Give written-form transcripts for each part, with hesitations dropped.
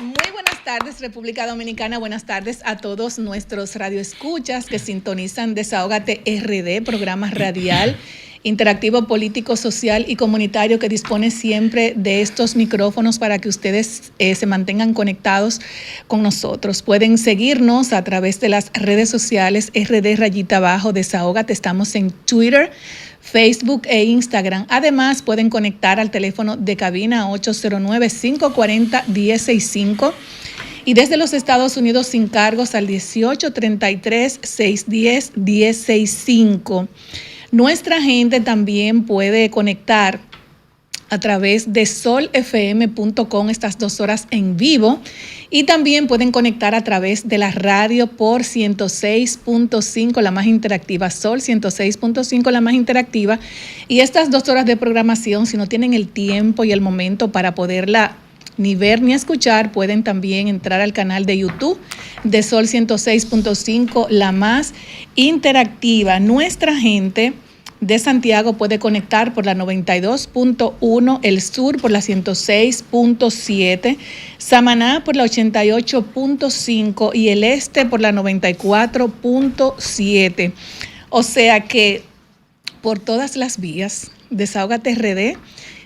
Muy buenas tardes, República Dominicana. Buenas tardes a todos nuestros radioescuchas que sintonizan Desahógate RD, programa radial interactivo, político, social y comunitario que dispone siempre de estos micrófonos para que ustedes se mantengan conectados con nosotros. Pueden seguirnos a través de las redes sociales RD_Desahógate. Estamos en Twitter, Facebook e Instagram. Además, pueden conectar al teléfono de cabina 809-540-1065 y desde los Estados Unidos sin cargos al 1833-610-1065. Nuestra gente también puede conectar a través de solfm.com estas 2 horas en vivo y también pueden conectar a través de la radio por 106.5, la más interactiva, Sol 106.5, la más interactiva. Y estas 2 horas de programación, si no tienen el tiempo y el momento para poderla ni ver ni escuchar, pueden también entrar al canal de YouTube de Sol 106.5, la más interactiva. Nuestra gente de Santiago puede conectar por la 92.1, el sur por la 106.7, Samaná por la 88.5 y el este por la 94.7. O sea que por todas las vías, Desahógate RD,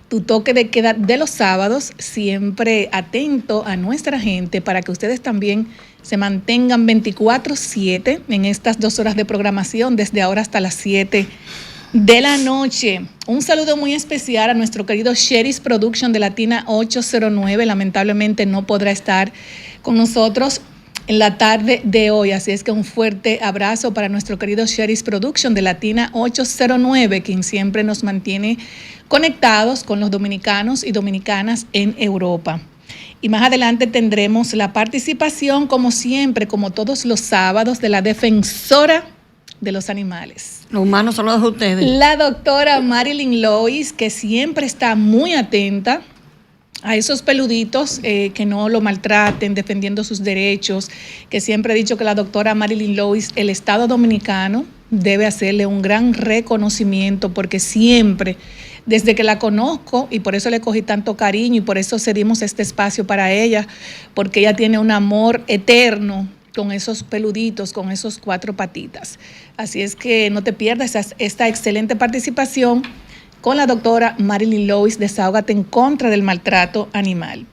tu toque de queda de los sábados, siempre atento a nuestra gente para que ustedes también se mantengan 24/7 en estas 2 horas de programación, desde ahora hasta las 7 de la noche. Un saludo muy especial a nuestro querido Sheris Production de Latina 809. Lamentablemente no podrá estar con nosotros en la tarde de hoy, así es que un fuerte abrazo para nuestro querido Sheris Production de Latina 809, quien siempre nos mantiene conectados con los dominicanos y dominicanas en Europa. Y más adelante tendremos la participación, como siempre, como todos los sábados, de la defensora de los animales. Los humanos son los de ustedes. La doctora Marilyn Lois, que siempre está muy atenta a esos peluditos, que no lo maltraten, defendiendo sus derechos, que siempre he dicho que la doctora Marilyn Lois, el Estado Dominicano, debe hacerle un gran reconocimiento porque siempre, desde que la conozco, y por eso le cogí tanto cariño y por eso cedimos este espacio para ella, porque ella tiene un amor eterno con esos peluditos, con esos 4 patitas. Así es que no te pierdas esta excelente participación con la doctora Marilyn Lois, Desahógate en contra del maltrato animal.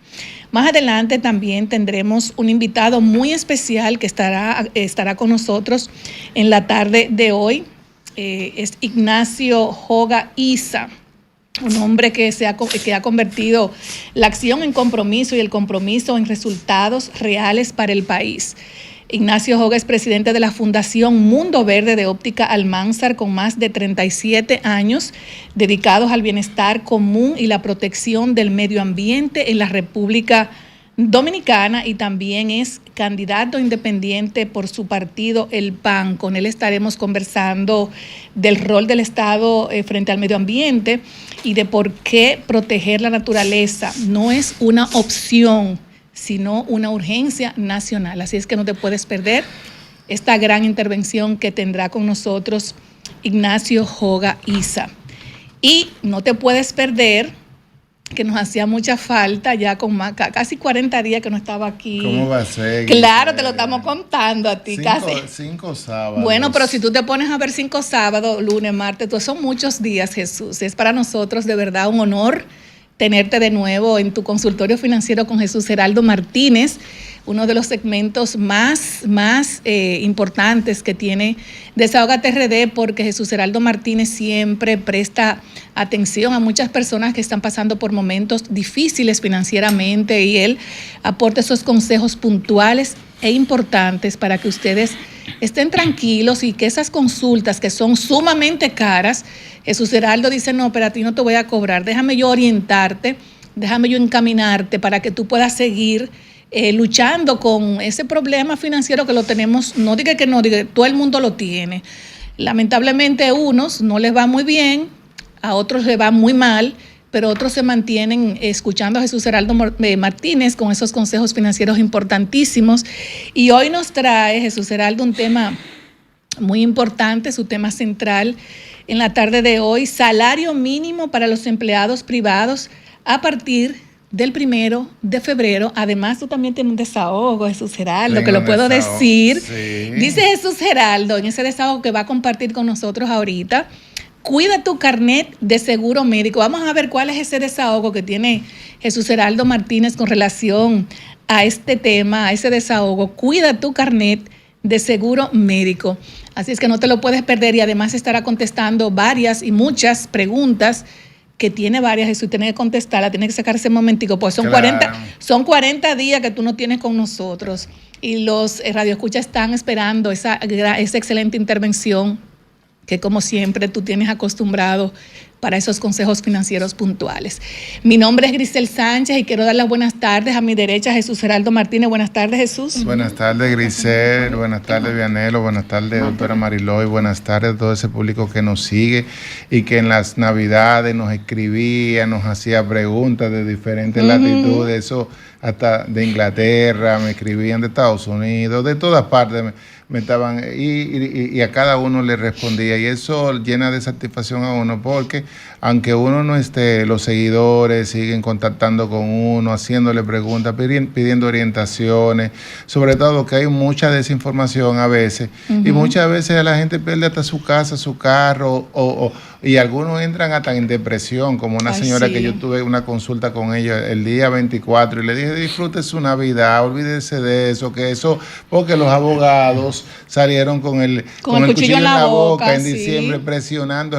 Más adelante también tendremos un invitado muy especial que estará con nosotros en la tarde de hoy. Es Ignacio Joga Isa, un hombre que ha convertido la acción en compromiso y el compromiso en resultados reales para el país. Ignacio Joga es presidente de la Fundación Mundo Verde de Óptica Almanzar, con más de 37 años dedicados al bienestar común y la protección del medio ambiente en la República Dominicana, y también es candidato independiente por su partido, el PAN. Con él estaremos conversando del rol del Estado frente al medio ambiente y de por qué proteger la naturaleza no es una opción, sino una urgencia nacional. Así es que no te puedes perder esta gran intervención que tendrá con nosotros Ignacio Joga Isa. Y no te puedes perder, que nos hacía mucha falta ya con casi 40 días que no estaba aquí. ¿Cómo va a ser? Claro, te lo estamos contando a ti. Cinco sábados. Bueno, pero si tú te pones a ver 5 sábados, lunes, martes, son muchos días, Jesús. Es para nosotros de verdad un honor tenerte de nuevo en tu consultorio financiero con Jesús Geraldo Martínez, uno de los segmentos más importantes que tiene Desahógate RD, porque Jesús Geraldo Martínez siempre presta atención a muchas personas que están pasando por momentos difíciles financieramente, y él aporta esos consejos puntuales e importantes para que ustedes estén tranquilos y que esas consultas que son sumamente caras, Jesús Geraldo dice: no, pero a ti no te voy a cobrar, déjame yo orientarte, déjame yo encaminarte para que tú puedas seguir luchando con ese problema financiero que lo tenemos. No diga que no, diga, todo el mundo lo tiene. Lamentablemente a unos no les va muy bien, a otros les va muy mal, pero otros se mantienen escuchando a Jesús Geraldo Martínez con esos consejos financieros importantísimos. Y hoy nos trae Jesús Geraldo un tema muy importante, su tema central en la tarde de hoy: salario mínimo para los empleados privados a partir del 1 de febrero. Además, tú también tienes un desahogo, Jesús Geraldo, Tengo que lo un puedo desahogo, decir. sí. Dice Jesús Geraldo en ese desahogo que va a compartir con nosotros ahorita: cuida tu carnet de seguro médico. Vamos a ver cuál es ese desahogo que tiene Jesús Geraldo Martínez con relación a este tema, a ese desahogo. Cuida tu carnet de seguro médico. Así es que no te lo puedes perder, y además estará contestando varias y muchas preguntas que tiene varias. Jesús tiene que contestarla, tiene que sacar ese momentico, pues son, Claro. 40 días que tú no tienes con nosotros, y los radioescuchas están esperando esa excelente intervención que, como siempre, tú tienes acostumbrado para esos consejos financieros puntuales. Mi nombre es Grisel Sánchez y quiero dar las buenas tardes a mi derecha, Jesús Geraldo Martínez. Buenas tardes, Jesús. Buenas tardes, Grisel. Buenas tardes, Vianelo. Buenas tardes, doctora Mariloy. Buenas tardes a todo ese público que nos sigue y que en las Navidades nos escribía, nos hacía preguntas de diferentes latitudes, eso hasta de Inglaterra, me escribían de Estados Unidos, de todas partes me estaban, y a cada uno le respondía, y eso llena de satisfacción a uno, porque aunque uno no esté, los seguidores siguen contactando con uno, haciéndole preguntas, pidiendo orientaciones, sobre todo que hay mucha desinformación a veces, y muchas veces la gente pierde hasta su casa, su carro, y algunos entran hasta en depresión, como una señora sí. que yo tuve una consulta con ella el día 24, y le dije, disfrute su Navidad, olvídese de eso, porque los abogados salieron con el cuchillo en la boca en diciembre,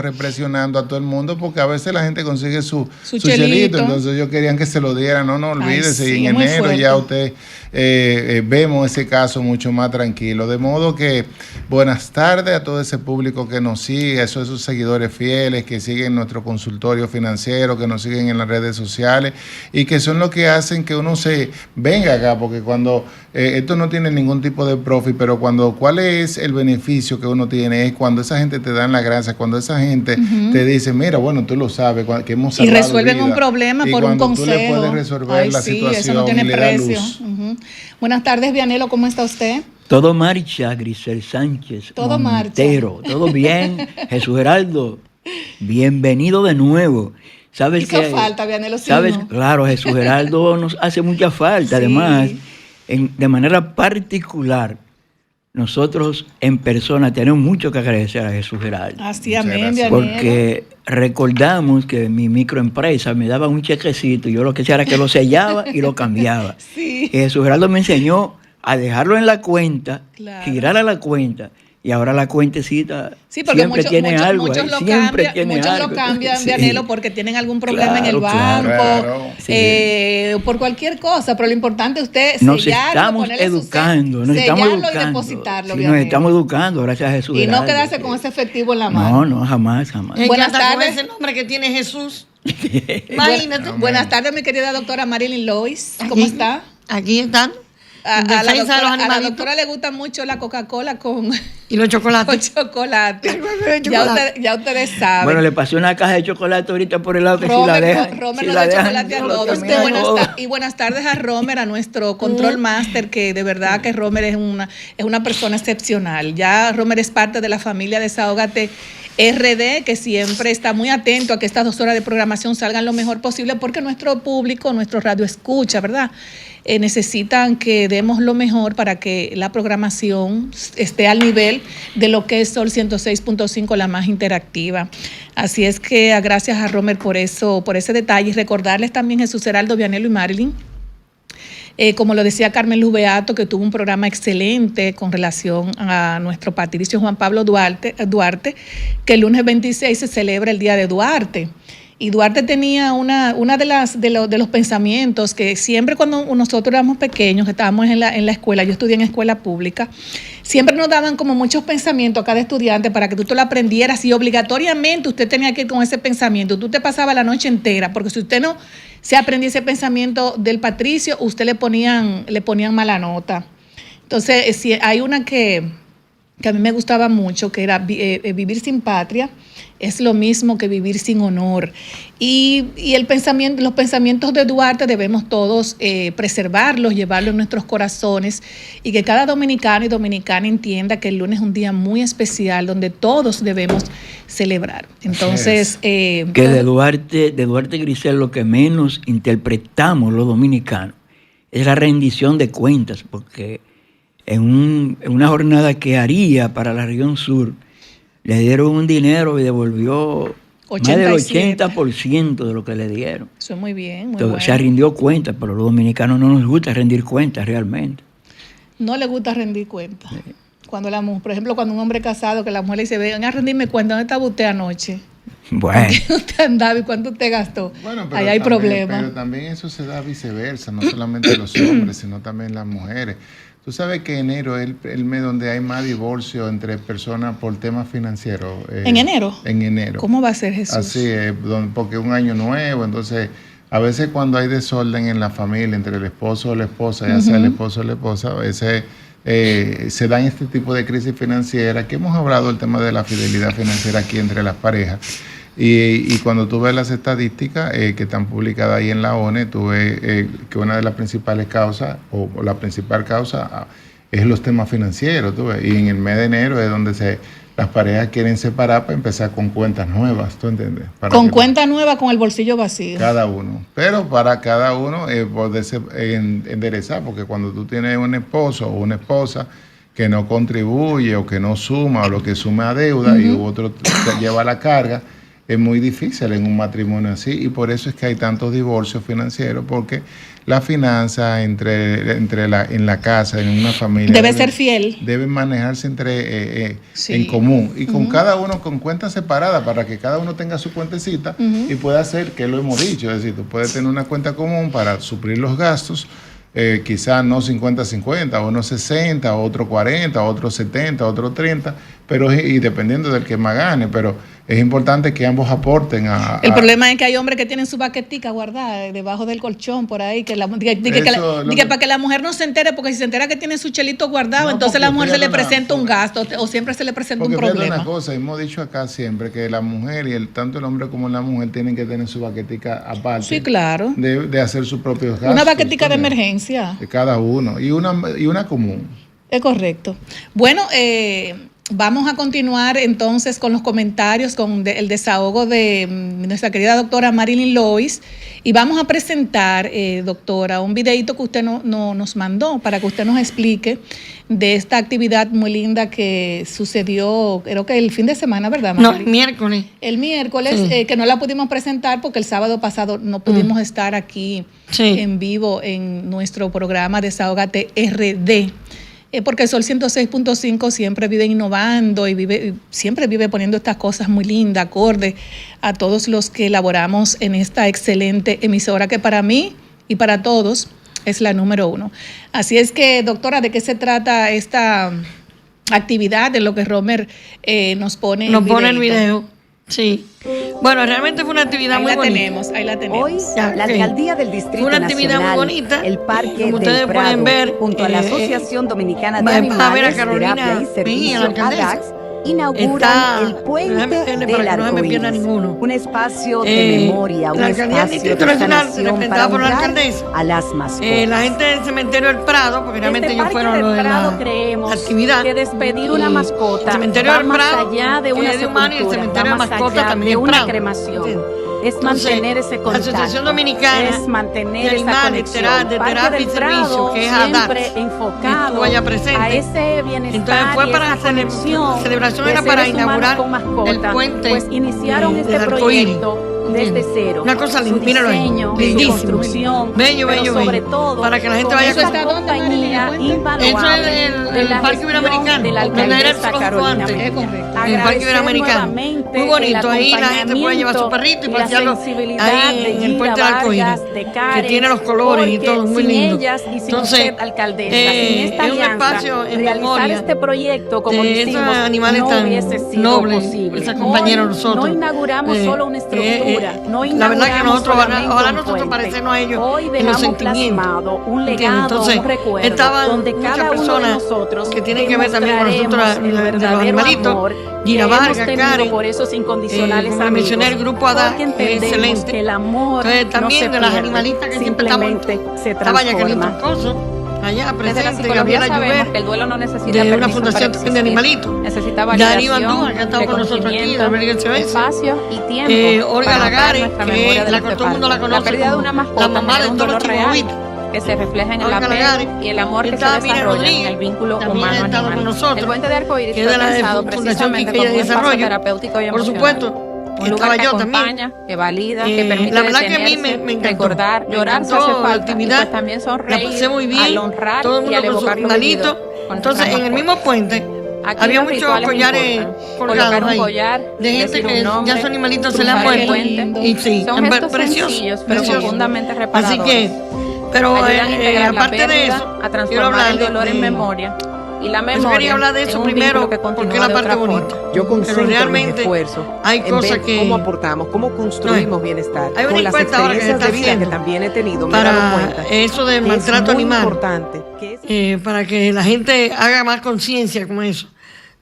represionando a todo el mundo, porque a veces la gente consigue su chelito, entonces ellos querían que se lo dieran. No olvídese, sí, y en enero fuerte. ya usted vemos ese caso mucho más tranquilo. De modo que buenas tardes a todo ese público que nos sigue, a esos seguidores fieles que siguen nuestro consultorio financiero, que nos siguen en las redes sociales y que son los que hacen que uno se venga acá, porque cuando esto no tiene ningún tipo de profit, pero ¿cuál es el beneficio que uno tiene? Es cuando esa gente te da la gracia, cuando esa gente te dice, mira, bueno, tú lo sabes, que hemos salvado y resuelven vida, un problema por un consejo. Y cuando tú le puedes resolver la situación, eso no tiene y le precio. da luz. Buenas tardes, Vianelo, ¿cómo está usted? Todo marcha, Grisel Sánchez. Todo Montero, marcha. todo bien. Jesús Geraldo, bienvenido de nuevo. ¿Sabes Hizo qué? falta, Vianelo, sí, ¿Sabes? ¿no? Claro, Jesús Geraldo nos hace mucha falta. Sí. Además, de manera particular, nosotros en persona tenemos mucho que agradecer a Jesús Geraldo. Así, Muchas amén, gracias. Vianelo. Porque recordamos que mi microempresa me daba un chequecito y yo lo que hacía era que lo sellaba y lo cambiaba. Sí. Y Jesús Geraldo me enseñó a dejarlo en la cuenta, Claro. girar a la cuenta, y ahora la cuentecita Sí, porque siempre tiene algo. muchos ahí, lo siempre cambian, tiene muchos algo. lo cambian, Sí. Vianelo, porque tienen algún problema en el Claro, banco, claro. por cualquier cosa, pero lo importante es usted Nos sellarlo, estamos ponerle su educando, nos sellarlo estamos y educando. depositarlo, Sí, Vianelo. nos estamos educando, gracias a Jesús Y no Geraldo. quedarse con ese efectivo en la mano. No, jamás. Buenas tardes. Con ese nombre que tiene Jesús. Imagínate. Buenas tardes, mi querida doctora Marilyn Lois. ¿Cómo está? Aquí están. A En la defensa de los doctora, animalitos. doctora le gusta mucho la Coca-Cola con Y los chocolates. chocolate. Chocolate. Ya ustedes saben. Bueno, le pasé una caja de chocolate ahorita por el lado que si la Romer dejan. nos si da la dejan, chocolate a yo lo todos. termino todo. Y buenas tardes a Romer, a nuestro control master, que de verdad que Romer es una persona excepcional. Ya Romer es parte de la familia Desahógate RD, que siempre está muy atento a que estas 2 horas de programación salgan lo mejor posible, porque nuestro público, nuestro radio escucha, ¿verdad? Necesitan que demos lo mejor para que la programación esté al nivel de lo que es Sol 106.5, la más interactiva. Así es que gracias a Romer por ese detalle, y recordarles también a Jesús Geraldo, Vianelo y Marilyn, como lo decía Carmen Luz Beato, que tuvo un programa excelente con relación a nuestro patricio Juan Pablo Duarte, que el lunes 26 se celebra el Día de Duarte. Y Duarte tenía una de los pensamientos que siempre cuando nosotros éramos pequeños, estábamos en la escuela, yo estudié en escuela pública, siempre nos daban como muchos pensamientos a cada estudiante para que tú te lo aprendieras, y obligatoriamente usted tenía que ir con ese pensamiento. Tú te pasabas la noche entera, porque si usted no se aprendía ese pensamiento del patricio, usted le ponían mala nota. Entonces, si hay una que que a mí me gustaba mucho, que era vivir sin patria es lo mismo que vivir sin honor. Y los pensamientos de Duarte debemos todos preservarlos, llevarlos en nuestros corazones, y que cada dominicano y dominicana entienda que el lunes es un día muy especial donde todos debemos celebrar. Entonces, que de Duarte Grisel lo que menos interpretamos los dominicanos es la rendición de cuentas, porque en una jornada que haría para la región sur, le dieron un dinero y devolvió 87. más del 80% de lo que le dieron. Eso es muy bien, muy Entonces, bueno. se rindió cuentas, pero a los dominicanos no nos gusta rendir cuentas realmente. No le gusta rendir cuentas. Sí. Cuando por ejemplo, cuando un hombre casado, que la mujer le dice, vengan a rendirme cuenta, ¿dónde estaba usted anoche? Bueno. ¿Con qué usted andaba y cuánto usted gastó? Bueno, ahí hay problemas. Pero también eso se da viceversa, no solamente los hombres, sino también las mujeres. Tú sabes que enero es el mes donde hay más divorcio entre personas por temas financieros. ¿En enero? En enero. ¿Cómo va a ser, Jesús? Así es, porque es un año nuevo, entonces a veces cuando hay desorden en la familia entre el esposo o la esposa, ya sea el esposo o la esposa, a veces se dan este tipo de crisis financiera, que hemos hablado del tema de la fidelidad financiera aquí entre las parejas. Y cuando tú ves las estadísticas que están publicadas ahí en la ONU, tú ves que una de las principales causas, o la principal causa, es los temas financieros. Tú ves. Y en el mes de enero es donde las parejas quieren separar para empezar con cuentas nuevas, ¿tú entiendes? Con cuentas nuevas, con el bolsillo vacío. Cada uno. Pero para cada uno poderse enderezar, porque cuando tú tienes un esposo o una esposa que no contribuye o que no suma, o lo que suma a deuda y otro te lleva la carga, es muy difícil en un matrimonio así, y por eso es que hay tantos divorcios financieros, porque la finanza en la casa, en una familia, debe ser fiel. Deben manejarse en común, y con cada uno con cuentas separadas, para que cada uno tenga su cuentecita y pueda hacer, que lo hemos dicho, es decir, tú puedes tener una cuenta común para suplir los gastos, quizás no 50-50, uno 60, otro 40, otro 70, otro 30, pero y dependiendo del que más gane, pero es importante que ambos aporten El problema es que hay hombres que tienen su baquetica guardada debajo del colchón por ahí, para que la mujer no se entere, porque si se entera que tiene su chelito guardado, entonces a la mujer se le presenta un gasto, o siempre se le presenta un problema. Una cosa, hemos dicho acá siempre que la mujer y tanto el hombre como la mujer tienen que tener su baquetica aparte. Sí, claro. De hacer sus propios gastos. Una baquetica de emergencia. De cada uno, y una común. Es correcto. Bueno, vamos a continuar entonces con los comentarios, con el desahogo de nuestra querida doctora Marilyn Lois, y vamos a presentar, doctora, un videito que usted nos mandó para que usted nos explique de esta actividad muy linda que sucedió, creo que el fin de semana, ¿verdad, Marilyn? No, el miércoles. El miércoles, sí. Que no la pudimos presentar porque el sábado pasado no pudimos estar aquí en vivo en nuestro programa Desahógate RD. Porque el Sol 106.5 siempre vive innovando y siempre vive poniendo estas cosas muy lindas, acorde a todos los que elaboramos en esta excelente emisora que para mí y para todos es la número 1. Así es que, doctora, ¿de qué se trata esta actividad de lo que Romer nos pone el video? Sí. Bueno, realmente fue una actividad muy bonita. Ahí la tenemos. Hoy, la alcaldía del Distrito Fue una actividad Nacional, muy bonita. el Parque como del ustedes Prado, pueden ver, junto a la Asociación Dominicana de a Animales, ver a Carolina, Terapia y Servicio, la alcaldesa. ADAX, inauguran el Puente del Arcoíris, un espacio de memoria, un espacio de sanación para honrar a las mascotas. La gente del cementerio del Prado, porque realmente ellos fueron los de la actividad. Que despedir una mascota el cementerio del Prado, allá de una sepultura, y el cementerio de mascotas también de una Prado. cremación. Es mantener ese contacto. La Asociación Dominicana es mantener de esa animales, conexión. de terapia y servicio, que es siempre ADAX, enfocado allá presente. a ese bienestar. Entonces fue y para esa conexión. Celebración era para inaugurar el puente. Pues iniciaron este proyecto desde cero. Una cosa su diseño, su construcción, bello, sobre todo para que la gente vaya a compañía invaluable el Parque Iberoamericano, de la alcaldesa Carolina. El Parque Iberoamericano. Muy bonito, ahí la gente puede llevar su perrito y pasearlo ahí en el puente del Arcoíris, que tiene los colores y todo, muy lindo. Entonces, es un espacio en memoria este proyecto como de esos animales tan nobles, esos compañeros nosotros. No inauguramos solo una estructura la verdad que nosotros, ojalá nosotros parecernos a ellos en los sentimientos. Entonces, estaban muchas personas que tienen que ver también con nosotros, los animalitos. Gira Vargas, Karen, como mencioné, el grupo ADA, que es excelente. Entonces, también de las animalistas que siempre estaba Jacqueline Toscoso, allá presente, Gabriela Lluver, que el duelo no necesita de una fundación también de animalitos. Necesita validación, Darío Andújar, que ha estado con nosotros aquí, la espacio y tiempo. Olga Lagares, que todo el mundo la conoce, la pérdida de una mascota, la mamá de todos los chihuahuitas, que se refleja en el apego y el amor que se desarrolla en el vínculo humano-animal. El puente de arcoíris fue pensado precisamente como un espacio terapéutico y emocional. Por supuesto. Un lugar que acompaña, que valida, que permite la verdad que a mí detenerse, me encantó. Recordar, llorar se hace falta, y pues también sonreír, la pasé muy bien, al honrar todo el mundo y al con evocar sus lo animalitos. vivido. Entonces, en el mismo puente Aquí había los muchos rituales collares colocar un ahí, collar, de gente decir que un nombre, ya sus animalitos se le han cruzar el muerto. puente. Y sí, Son gestos precioso, sencillos, pero precioso. profundamente reparadores. Así que, pero ayudan a integrar la aparte de pérdida, eso, a quiero transformar hablar el dolor en memoria. Y la memoria. Yo quería hablar de eso primero porque es la parte bonita. Yo concentro realmente mi esfuerzo hay cosas en ver cómo aportamos, cómo construimos bienestar. Hay una con las encuesta ahora que se experiencias está de vida que haciendo también he tenido, me he dado para cuenta eso del que maltrato es muy animal, importante, que es para que la gente haga más conciencia con eso,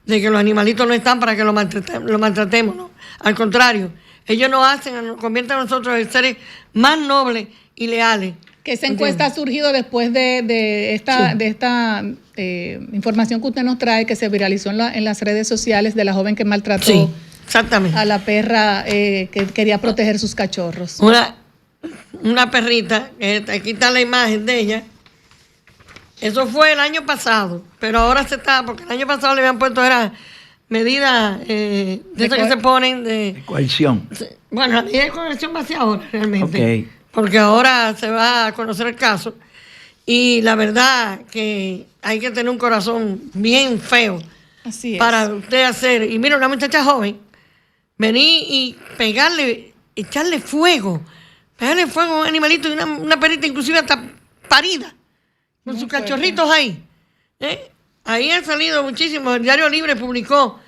de que los animalitos no están para que los maltratemos, ¿no? Al contrario, ellos nos convierten a nosotros en seres más nobles y leales. Que esa encuesta ha surgido después de esta información que usted nos trae, que se viralizó en las redes sociales de la joven que maltrató exactamente a la perra que quería proteger sus cachorros. Una perrita, aquí está la imagen de ella. Eso fue el año pasado, pero ahora porque el año pasado le habían puesto medidas de esas que se ponen de coerción. Bueno, la medida de coerción va hacia ahora realmente. Okay. Porque ahora se va a conocer el caso y la verdad que hay que tener un corazón bien feo para usted hacer. Y mira, una muchacha joven, venir y echarle fuego a un animalito y una perrita inclusive hasta parida, con sus cachorritos ahí. Ahí han salido muchísimos. El Diario Libre publicó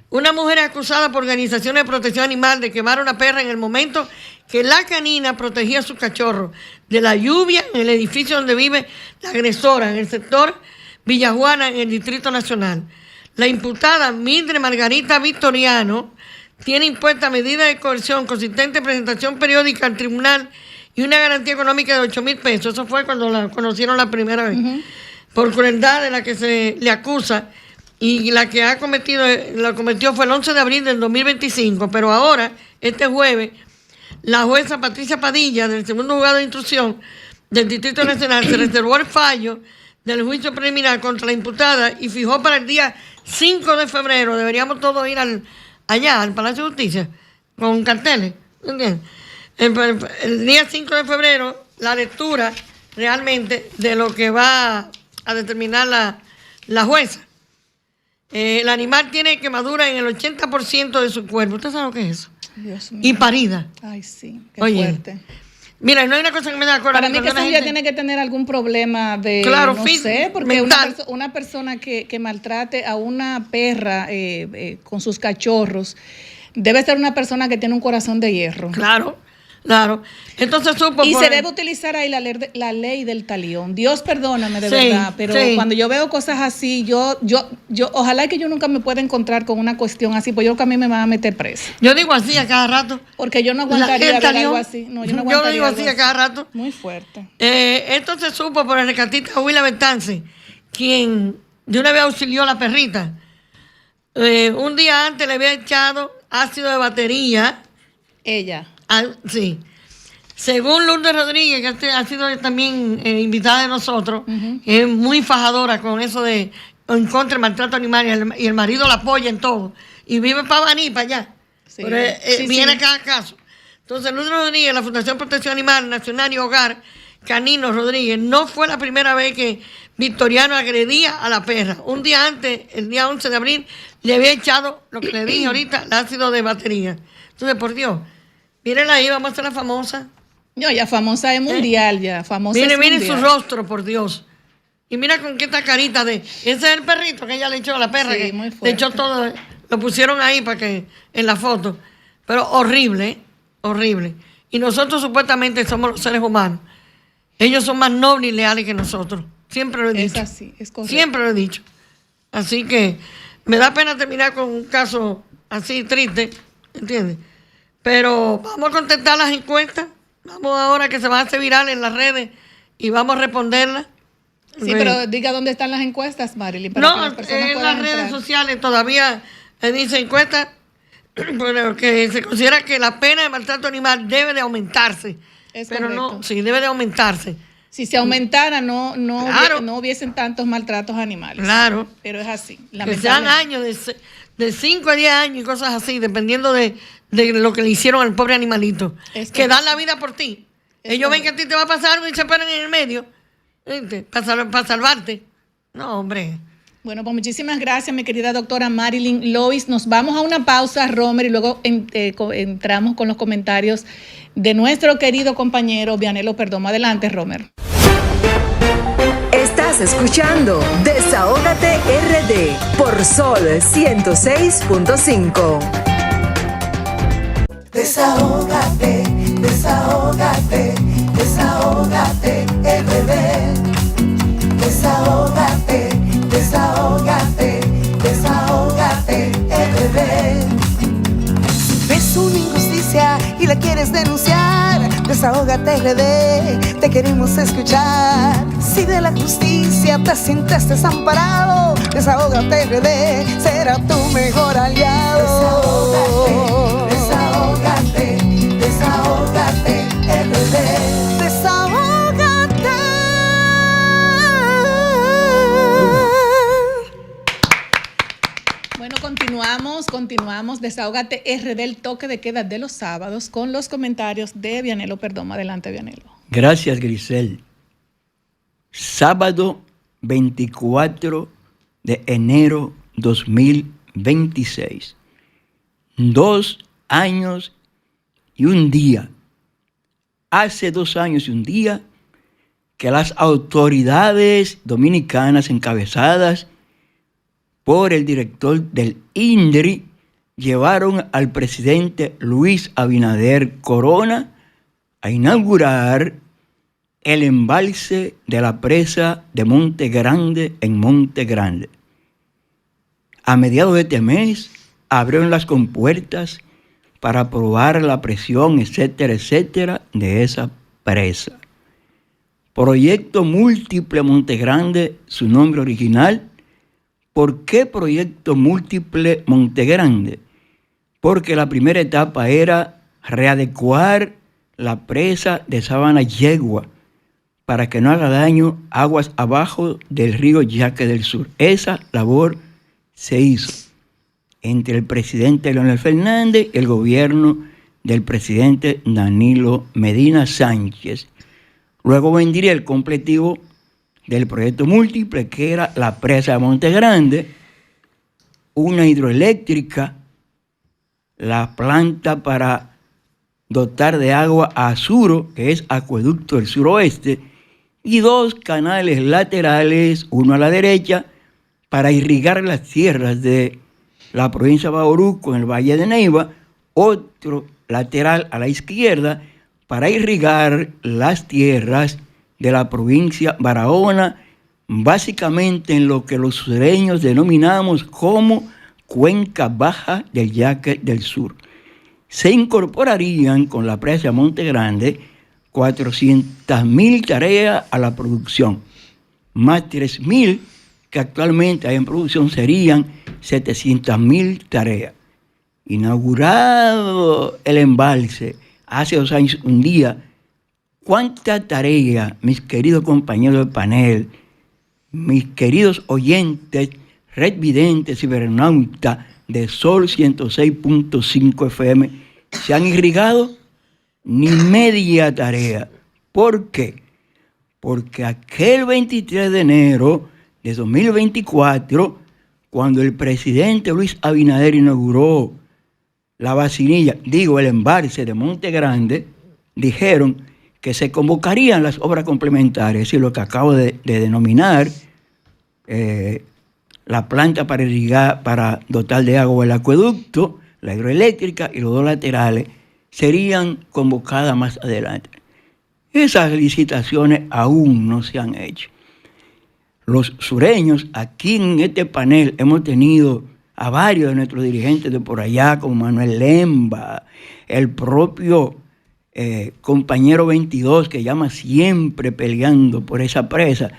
una mujer acusada por organizaciones de protección animal de quemar a una perra en el momento que la canina protegía a sus cachorros de la lluvia en el edificio donde vive la agresora, en el sector Villajuana, en el Distrito Nacional. La imputada Mildred Margarita Victoriano tiene impuesta medida de coerción consistente en presentación periódica al tribunal y una garantía económica de 8,000 pesos. Eso fue cuando la conocieron la primera vez. Por crueldad de la que se le acusa. Y la que lo cometió fue el 11 de abril del 2025, pero ahora, este jueves, la jueza Patricia Padilla, del segundo juzgado de instrucción del Distrito Nacional, se reservó el fallo del juicio preliminar contra la imputada y fijó para el día 5 de febrero, deberíamos todos ir allá, al Palacio de Justicia, con carteles, ¿entiendes? El día 5 de febrero, la lectura realmente de lo que va a determinar la jueza. El animal tiene quemadura en el 80% de su cuerpo. ¿Usted sabe lo que es eso? Dios mío. Y parida. Ay, sí, qué Oye, fuerte. Mira, no hay una cosa que me da acuerdo. Para mí que esa gente tiene que tener algún problema de, no sé, porque una persona que maltrate a una perra con sus cachorros debe ser una persona que tiene un corazón de hierro. Claro. Entonces se debe utilizar ahí la ley del talión. Dios perdóname de verdad, pero cuando yo veo cosas así, yo ojalá que yo nunca me pueda encontrar con una cuestión así, pues yo creo que a mí me van a meter presa. Yo digo así a cada rato. Porque yo no aguantaría ver algo así. No, yo no aguantaría. Yo lo digo así a cada rato. Muy fuerte. Esto se supo por el rescatista Willa Bertance, quien de una vez auxilió a la perrita. Un día antes le había echado ácido de batería. Ella. Sí. Según Lourdes Rodríguez, que ha sido también invitada de nosotros, es muy fajadora con eso de en contra del maltrato animal y el marido la apoya en todo. Y vive para venir para allá. Sí. Pero, viene a cada caso. Entonces, Lourdes Rodríguez, la Fundación Protección Animal Nacional y Hogar Canino Rodríguez, no fue la primera vez que Victoriano agredía a la perra. Un día antes, el día 11 de abril, le había echado, lo que le dije ahorita, el ácido de batería. Entonces, por Dios, mírenla ahí, vamos a hacer la famosa. No, ya famosa es mundial, ya famosa es mundial. Miren su rostro, por Dios. Y mira con qué esta carita de... Ese es el perrito que ella le echó a la perra, que le echó todo, lo pusieron ahí para que en la foto. Pero horrible, horrible. Y nosotros supuestamente somos los seres humanos. Ellos son más nobles y leales que nosotros. Siempre lo he dicho. Es así, es correcto. Siempre lo he dicho. Así que me da pena terminar con un caso así triste, ¿entiendes? Pero vamos a contestar las encuestas. Vamos ahora que se van a hacer virales en las redes y vamos a responderlas. Sí, pero diga dónde están las encuestas, Marilyn. No, en las redes sociales todavía dice encuestas, pero que se considera que la pena de maltrato animal debe de aumentarse. Pero correcto. No, sí, debe de aumentarse. Si se aumentara, no hubiesen tantos maltratos animales. Claro. Pero es así. Que sean años, de 5 a 10 años y cosas así, dependiendo de lo que le hicieron al pobre animalito. Que dan la vida por ti. Ellos ven que a ti te va a pasar algo y se paran en el medio para salvarte. No, hombre. Bueno, pues muchísimas gracias, mi querida doctora Marilyn Lois. Nos vamos a una pausa, Romer, y luego entramos con los comentarios de nuestro querido compañero Vianelo Perdomo. Adelante, Romer. Estás escuchando Desahógate RD por Sol 106.5. Desahógate, desahógate, desahógate RD. Desahógate, desahógate, desahógate RD. Si ves una injusticia y la quieres denunciar, Desahógate RD, te queremos escuchar. Si de la justicia te sientes desamparado, Desahógate RD será tu mejor aliado. Desahógate, desahógate, desahógate RD. Desahógate. Bueno, continuamos. Desahógate RD, el toque de queda de los sábados, con los comentarios de Vianelo Perdomo. Adelante, Vianelo. Gracias, Grisel. Sábado 24 de enero 2026. 2 años y un día. Hace 2 años y un día que las autoridades dominicanas encabezadas por el director del INDRI llevaron al presidente Luis Abinader Corona a inaugurar el embalse de la presa de Monte Grande en Monte Grande. A mediados de este mes abrieron las compuertas para probar la presión, etcétera, etcétera, de esa presa. Proyecto Múltiple Monte Grande, su nombre original. ¿Por qué Proyecto Múltiple Monte Grande? Porque la primera etapa era readecuar la presa de Sabana Yegua para que no haga daño aguas abajo del río Yaque del Sur. Esa labor se hizo entre el presidente Leonel Fernández y el gobierno del presidente Danilo Medina Sánchez. Luego vendría el completivo del proyecto múltiple, que era la presa de Monte Grande, una hidroeléctrica, la planta para dotar de agua a Azuro, que es Acueducto del Suroeste, y 2 canales laterales, uno a la derecha, para irrigar las tierras de la provincia de Bauruco en el Valle de Neiva, otro lateral a la izquierda para irrigar las tierras de la provincia Barahona, básicamente en lo que los sureños denominamos como Cuenca Baja del Yaque del Sur. Se incorporarían con la presa Monte Grande 400.000 tareas a la producción, más 3.000 que actualmente hay en producción serían 700.000 tareas. Inaugurado el embalse hace 2 años, un día, ¿cuánta tarea, mis queridos compañeros de panel, mis queridos oyentes, redvidentes, cibernautas de Sol 106.5 FM, se han irrigado? Ni media tarea. ¿Por qué? Porque aquel 23 de enero de 2024, cuando el presidente Luis Abinader inauguró la vacinilla, el embalse de Monte Grande, dijeron que se convocarían las obras complementarias, es decir, lo que acabo de denominar, la planta para irrigar, para dotar de agua el acueducto, la hidroeléctrica y los 2 laterales, serían convocadas más adelante. Esas licitaciones aún no se han hecho. Los sureños, aquí en este panel, hemos tenido a varios de nuestros dirigentes de por allá, como Manuel Lemba, el propio compañero 22, que llama siempre peleando por esa presa.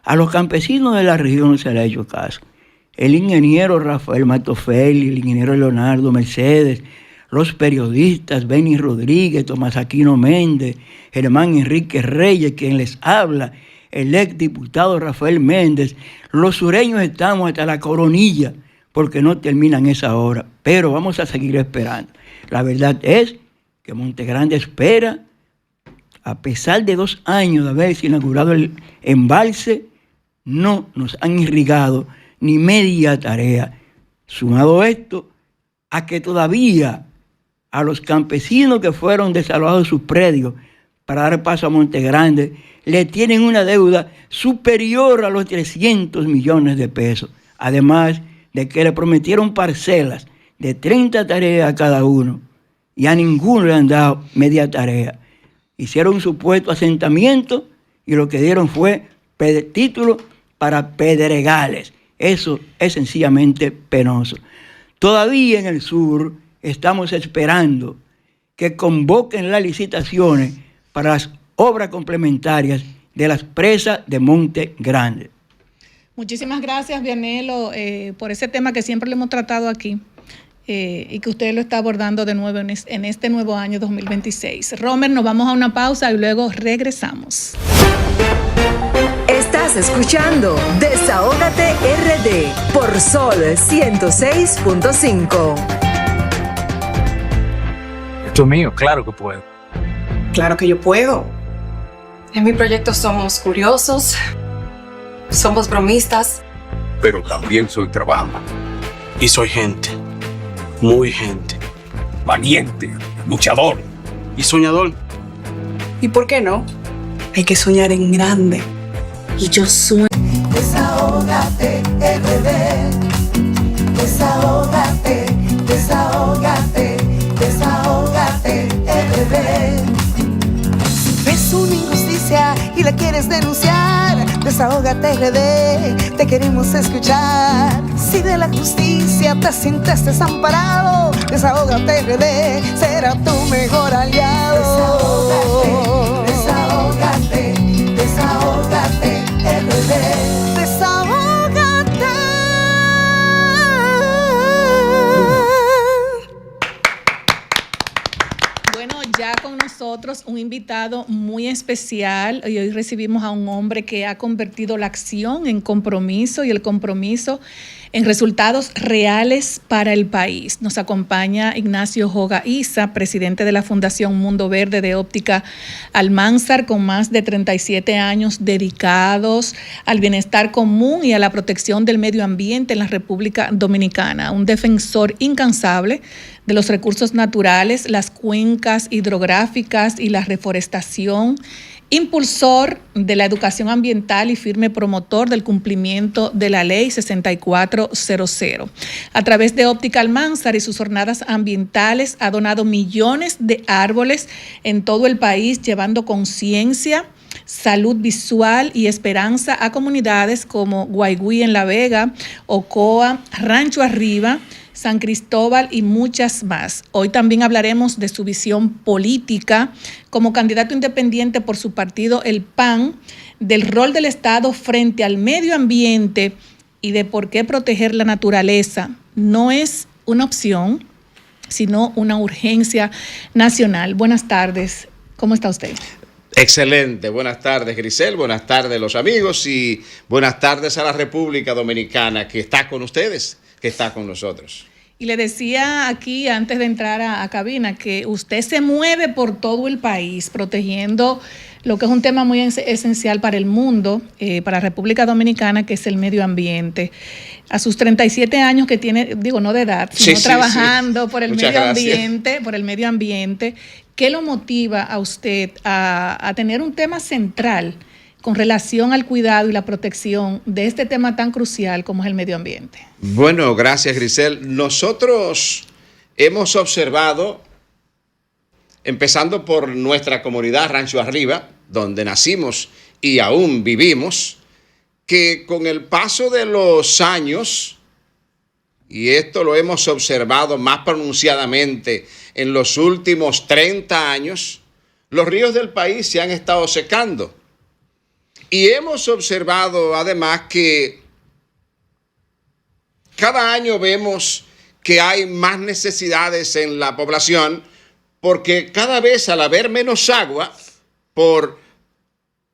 A los campesinos de la región no se le ha hecho caso. El ingeniero Rafael Matofeli, el ingeniero Leonardo Mercedes, los periodistas Benny Rodríguez, Tomás Aquino Méndez, Germán Enrique Reyes, quien les habla, el exdiputado Rafael Méndez. Los sureños estamos hasta la coronilla porque no terminan esa obra, pero vamos a seguir esperando. La verdad es que Montegrande espera, a pesar de 2 años de haberse inaugurado el embalse, no nos han irrigado ni media tarea. Sumado esto a que todavía a los campesinos que fueron desalojados de sus predios para dar paso a Montegrande, le tienen una deuda superior a los 300 millones de pesos. Además de que le prometieron parcelas de 30 tareas a cada uno y a ninguno le han dado media tarea. Hicieron un supuesto asentamiento y lo que dieron fue título para pedregales. Eso es sencillamente penoso. Todavía en el sur estamos esperando que convoquen las licitaciones para las obras complementarias de las presas de Monte Grande. Muchísimas gracias, Vianelo, por ese tema que siempre le hemos tratado aquí y que usted lo está abordando de nuevo en este nuevo año 2026. Romer, nos vamos a una pausa y luego regresamos. Estás escuchando Desahógate RD por Sol 106.5. Esto es mío, claro que puedo. Claro que yo puedo. En mi proyecto somos curiosos, somos bromistas. Pero también soy trabajo. Y soy gente. Muy gente. Valiente, luchador y soñador. ¿Y por qué no? Hay que soñar en grande. Y yo sueño. Desahógate, RD. Desahógate, desahógate, desahógate, RD. Si ves una injusticia y la quieres denunciar, desahógate, RD. Te queremos escuchar. Si de la justicia te sientes desamparado, desahógate, RD. Será tu mejor aliado. Desahógate, desahógate, desahógate, RD. Desahógate. Bueno, ya con nosotros un invitado muy especial y hoy recibimos a un hombre que ha convertido la acción en compromiso y el compromiso en resultados reales para el país. Nos acompaña Ignacio Joga Isa, presidente de la Fundación Mundo Verde de Óptica Almanzar, con más de 37 años dedicados al bienestar común y a la protección del medio ambiente en la República Dominicana. Un defensor incansable de los recursos naturales, las cuencas hidrográficas y la reforestación, impulsor de la educación ambiental y firme promotor del cumplimiento de la Ley 6400. A través de Óptica Almanzar y sus jornadas ambientales ha donado millones de árboles en todo el país, llevando conciencia, salud visual y esperanza a comunidades como Guaigüí en La Vega, Ocoa, Rancho Arriba, San Cristóbal y muchas más. Hoy también hablaremos de su visión política como candidato independiente por su partido, el PAN, del rol del Estado frente al medio ambiente y de por qué proteger la naturaleza no es una opción, sino una urgencia nacional. Buenas tardes. ¿Cómo está usted? Excelente. Buenas tardes, Grisel. Buenas tardes, los amigos. Y buenas tardes a la República Dominicana que está con ustedes, que está con nosotros. Y le decía aquí, antes de entrar a cabina, que usted se mueve por todo el país protegiendo lo que es un tema muy esencial para el mundo, para la República Dominicana, que es el medio ambiente. A sus 37 años que tiene, digo, no de edad, sino trabajando por el medio ambiente, ¿qué lo motiva a usted a tener un tema central con relación al cuidado y la protección de este tema tan crucial como es el medio ambiente? Bueno, gracias, Grisel. Nosotros hemos observado empezando por nuestra comunidad Rancho Arriba, donde nacimos y aún vivimos, que con el paso de los años, y esto lo hemos observado más pronunciadamente en los últimos 30 años, los ríos del país se han estado secando. Y hemos observado además que cada año vemos que hay más necesidades en la población, porque cada vez al haber menos agua por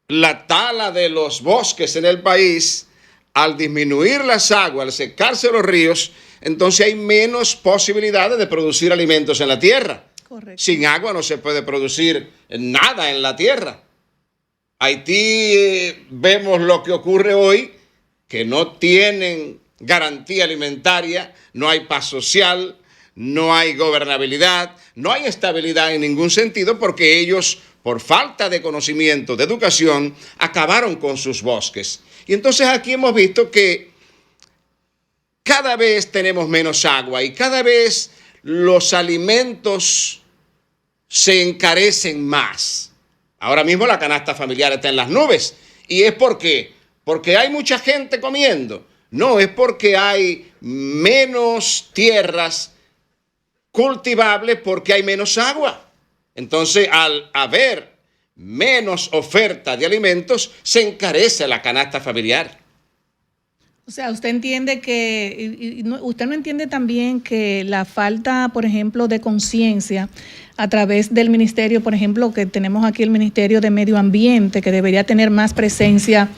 la tala de los bosques en el país, al disminuir las aguas, al secarse los ríos, entonces hay menos posibilidades de producir alimentos en la tierra. Correcto. Sin agua no se puede producir nada en la tierra. Haití, vemos lo que ocurre hoy, que no tienen garantía alimentaria, no hay paz social, no hay gobernabilidad, no hay estabilidad en ningún sentido, porque ellos, por falta de conocimiento, de educación, acabaron con sus bosques. Y entonces aquí hemos visto que cada vez tenemos menos agua y cada vez los alimentos se encarecen más. Ahora mismo la canasta familiar está en las nubes. ¿Y es por qué? ¿Porque hay mucha gente comiendo? No, es porque hay menos tierras cultivables, porque hay menos agua. Entonces, al haber menos oferta de alimentos, se encarece la canasta familiar. O sea, usted entiende que, usted no entiende también que la falta, por ejemplo, de conciencia a través del ministerio, por ejemplo, que tenemos aquí el Ministerio de Medio Ambiente, que debería tener más presencia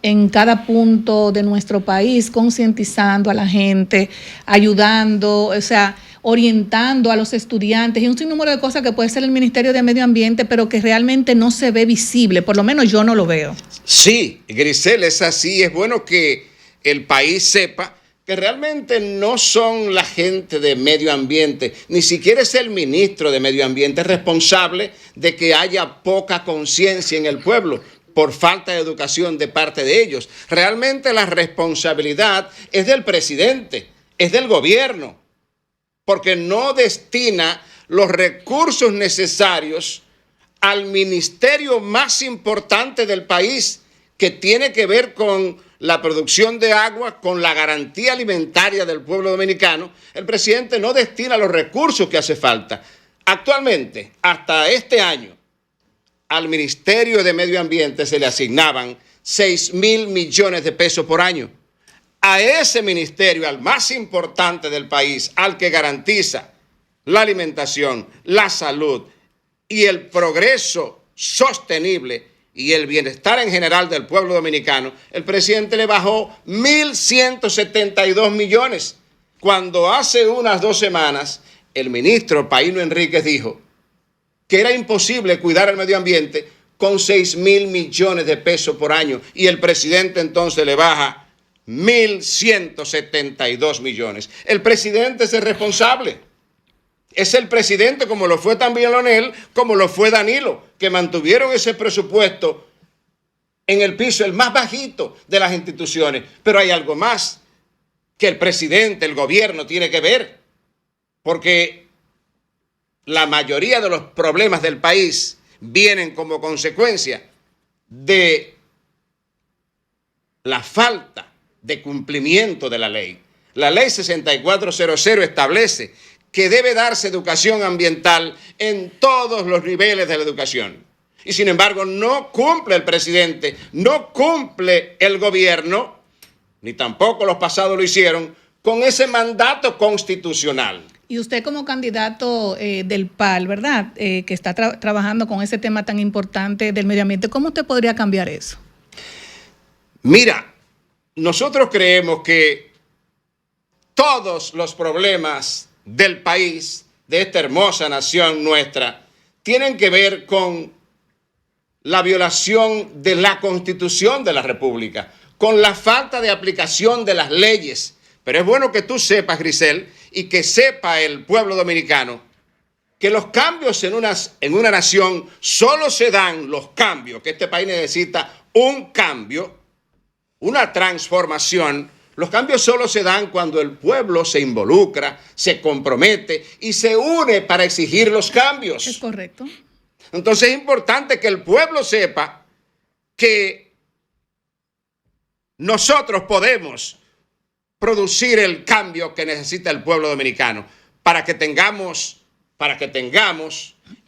en cada punto de nuestro país, concientizando a la gente, ayudando, o sea, orientando a los estudiantes y un sinnúmero de cosas que puede ser el Ministerio de Medio Ambiente, pero que realmente no se ve visible, por lo menos yo no lo veo. Sí, Grisel, es así. Es bueno que el país sepa que realmente no son la gente de medio ambiente, ni siquiera es el ministro de Medio Ambiente responsable de que haya poca conciencia en el pueblo por falta de educación de parte de ellos. Realmente la responsabilidad es del presidente, es del gobierno, porque no destina los recursos necesarios al ministerio más importante del país, que tiene que ver con la producción de agua, con la garantía alimentaria del pueblo dominicano. El presidente no destina los recursos que hace falta. Actualmente, hasta este año, al Ministerio de Medio Ambiente se le asignaban 6,000 millones de pesos por año. A ese ministerio, al más importante del país, al que garantiza la alimentación, la salud y el progreso sostenible y el bienestar en general del pueblo dominicano, el presidente le bajó 1.172 millones, cuando hace unas 2 semanas el ministro Paíno Enríquez dijo que era imposible cuidar el medio ambiente con 6,000 millones de pesos por año, y el presidente entonces le baja 1.172 millones. El presidente es el responsable. Es el presidente, como lo fue también Leonel, como lo fue Danilo, que mantuvieron ese presupuesto en el piso, el más bajito de las instituciones. Pero hay algo más que el presidente, el gobierno tiene que ver, porque la mayoría de los problemas del país vienen como consecuencia de la falta de cumplimiento de la ley. La ley 6400 establece que debe darse educación ambiental en todos los niveles de la educación. Y sin embargo, no cumple el presidente, no cumple el gobierno, ni tampoco los pasados lo hicieron, con ese mandato constitucional. Y usted como candidato del PAL, ¿verdad? Que está trabajando con ese tema tan importante del medio ambiente, ¿cómo usted podría cambiar eso? Mira, nosotros creemos que todos los problemas del país, de esta hermosa nación nuestra, tienen que ver con la violación de la Constitución de la República, con la falta de aplicación de las leyes. Pero es bueno que tú sepas, Grisel, y que sepa el pueblo dominicano, que los cambios en una nación solo se dan, los cambios, que este país necesita un cambio, una transformación, Los cambios solo se dan cuando el pueblo se involucra, se compromete y se une para exigir los cambios. Es correcto. Entonces es importante que el pueblo sepa que nosotros podemos producir el cambio que necesita el pueblo dominicano para que tengamos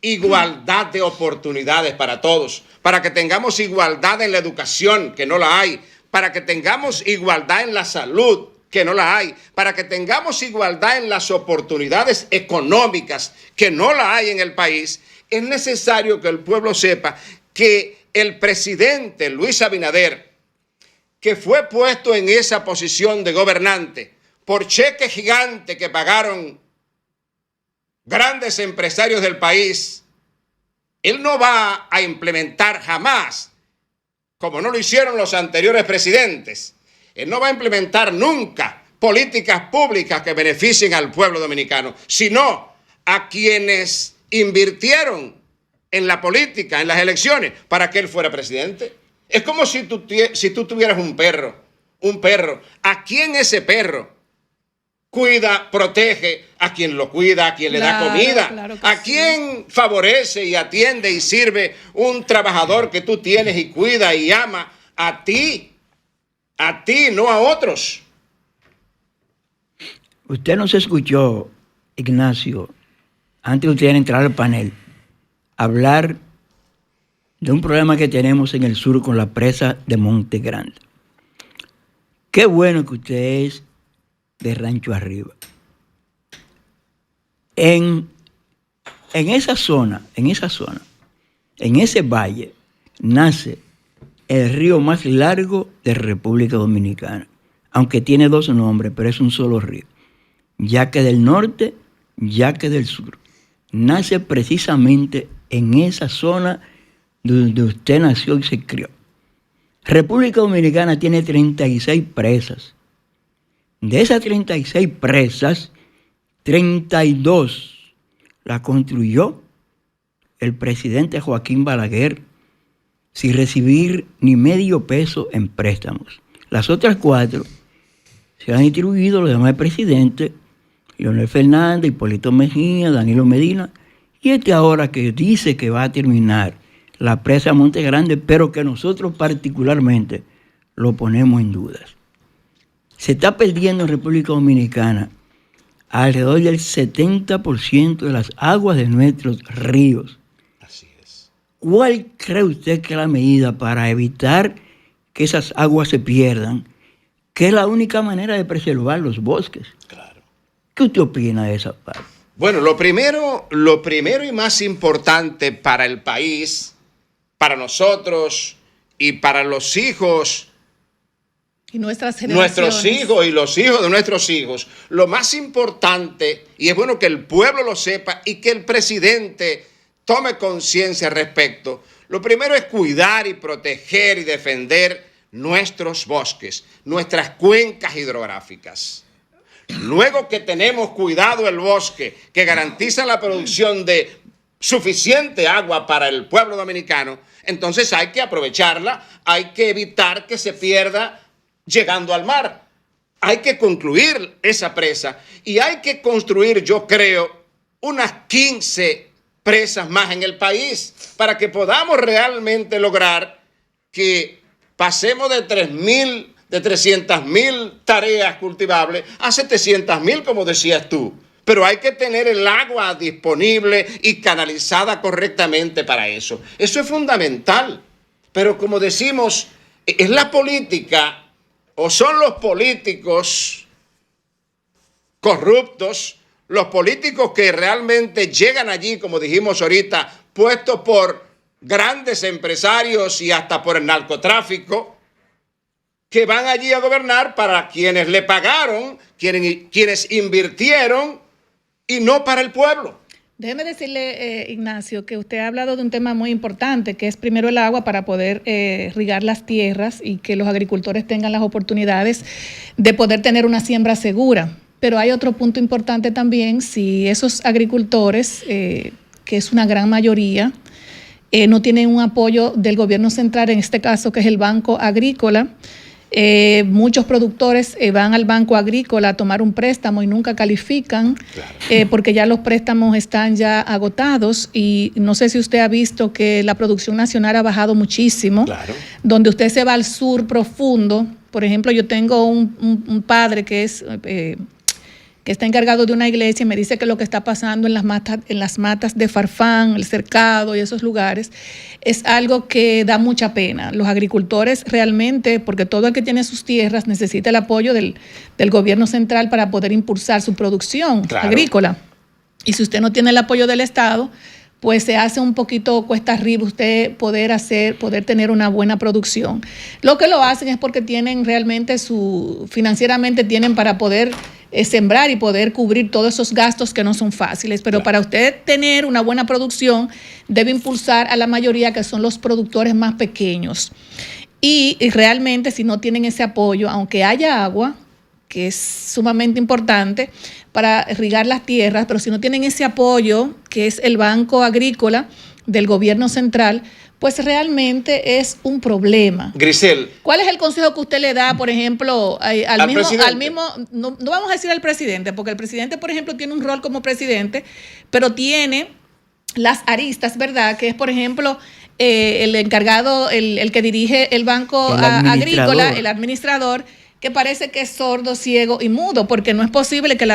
igualdad de oportunidades para todos, para que tengamos igualdad en la educación, que no la hay, para que tengamos igualdad en la salud, que no la hay, para que tengamos igualdad en las oportunidades económicas, que no la hay en el país. Es necesario que el pueblo sepa que el presidente Luis Abinader, que fue puesto en esa posición de gobernante por cheque gigante que pagaron grandes empresarios del país, él no va a implementar jamás, como no lo hicieron los anteriores presidentes, él no va a implementar nunca políticas públicas que beneficien al pueblo dominicano, sino a quienes invirtieron en la política, en las elecciones, para que él fuera presidente. Es como si tú tuvieras un perro. ¿A quién ese perro cuida, protege? A quien lo cuida, a quien le da comida. Claro ¿A quién favorece y atiende y sirve un trabajador que tú tienes y cuida y ama? A ti, no a otros. Usted nos escuchó, Ignacio, antes de usted entrar al panel, hablar de un problema que tenemos en el sur con la presa de Monte Grande. Qué bueno que usted es de Rancho Arriba. En esa zona, en ese valle, nace el río más largo de República Dominicana, aunque tiene dos nombres, pero es un solo río. Yaque del Norte, Yaque del Sur. Nace precisamente en esa zona donde usted nació y se crió. República Dominicana tiene 36 presas. De esas 36 presas, 32 la construyó el presidente Joaquín Balaguer sin recibir ni medio peso en préstamos. Las otras 4 se han distribuido los demás presidentes, Leonel Fernández, Hipólito Mejía, Danilo Medina, y ahora que dice que va a terminar la presa Monte Grande, pero que nosotros particularmente lo ponemos en dudas. Se está perdiendo en República Dominicana alrededor del 70% de las aguas de nuestros ríos. Así es. ¿Cuál cree usted que es la medida para evitar que esas aguas se pierdan? Que es la única manera de preservar los bosques. Claro. ¿Qué usted opina de esa parte? Bueno, lo primero y más importante para el país, para nosotros y para los hijos y nuestras generaciones, nuestros hijos y los hijos de nuestros hijos, lo más importante, y es bueno que el pueblo lo sepa y que el presidente tome conciencia al respecto, lo primero es cuidar y proteger y defender nuestros bosques, nuestras cuencas hidrográficas. Luego que tenemos cuidado el bosque, que garantiza la producción de suficiente agua para el pueblo dominicano, entonces hay que aprovecharla, hay que evitar que se pierda llegando al mar. Hay que concluir esa presa y hay que construir, yo creo, unas 15 presas más en el país para que podamos realmente lograr que pasemos de 300.000 tareas cultivables a 700.000, como decías tú. Pero hay que tener el agua disponible y canalizada correctamente para eso. Eso es fundamental. Pero como decimos, es la política o son los políticos corruptos, los políticos que realmente llegan allí, como dijimos ahorita, puestos por grandes empresarios y hasta por el narcotráfico, que van allí a gobernar para quienes le pagaron, quienes invirtieron y no para el pueblo. Déjeme decirle, Ignacio, que usted ha hablado de un tema muy importante, que es primero el agua para poder rigar las tierras y que los agricultores tengan las oportunidades de poder tener una siembra segura. Pero hay otro punto importante también, si esos agricultores, que es una gran mayoría, no tienen un apoyo del gobierno central, en este caso que es el Banco Agrícola, Muchos productores van al Banco Agrícola a tomar un préstamo y nunca califican, claro, porque ya los préstamos están ya agotados, y no sé si usted ha visto que la producción nacional ha bajado muchísimo, claro, donde usted se va al sur profundo. Por ejemplo, yo tengo un padre que está encargado de una iglesia, y me dice que lo que está pasando en las matas de Farfán, el Cercado y esos lugares, es algo que da mucha pena. Los agricultores realmente, porque todo el que tiene sus tierras necesita el apoyo del gobierno central para poder impulsar su producción, claro, agrícola. Y si usted no tiene el apoyo del Estado, pues se hace un poquito cuesta arriba usted poder tener una buena producción. Lo que lo hacen es porque tienen realmente financieramente tienen para poder sembrar y poder cubrir todos esos gastos que no son fáciles. Pero claro, para usted tener una buena producción, debe impulsar a la mayoría, que son los productores más pequeños. Y realmente, si no tienen ese apoyo, aunque haya agua, que es sumamente importante para irrigar las tierras, pero si no tienen ese apoyo, que es el Banco Agrícola del gobierno central, pues realmente es un problema. Grisel, ¿cuál es el consejo que usted le da, por ejemplo, al mismo, no vamos a decir al presidente, porque el presidente, por ejemplo, tiene un rol como presidente, pero tiene las aristas, ¿verdad? Que es, por ejemplo, el encargado, el que dirige el Banco Agrícola, el administrador, que parece que es sordo, ciego y mudo, porque no es posible que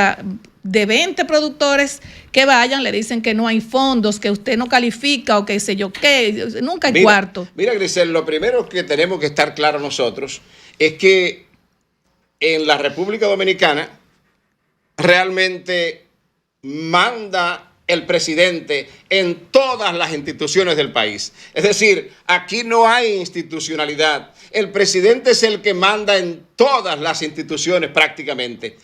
de 20 productores que vayan le dicen que no hay fondos, que usted no califica o que sé yo qué, nunca hay cuarto. Mira, Grisel, lo primero que tenemos que estar claros nosotros es que en la República Dominicana realmente manda el presidente en todas las instituciones del país. Es decir, aquí no hay institucionalidad. El presidente es el que manda en todas las instituciones prácticamente,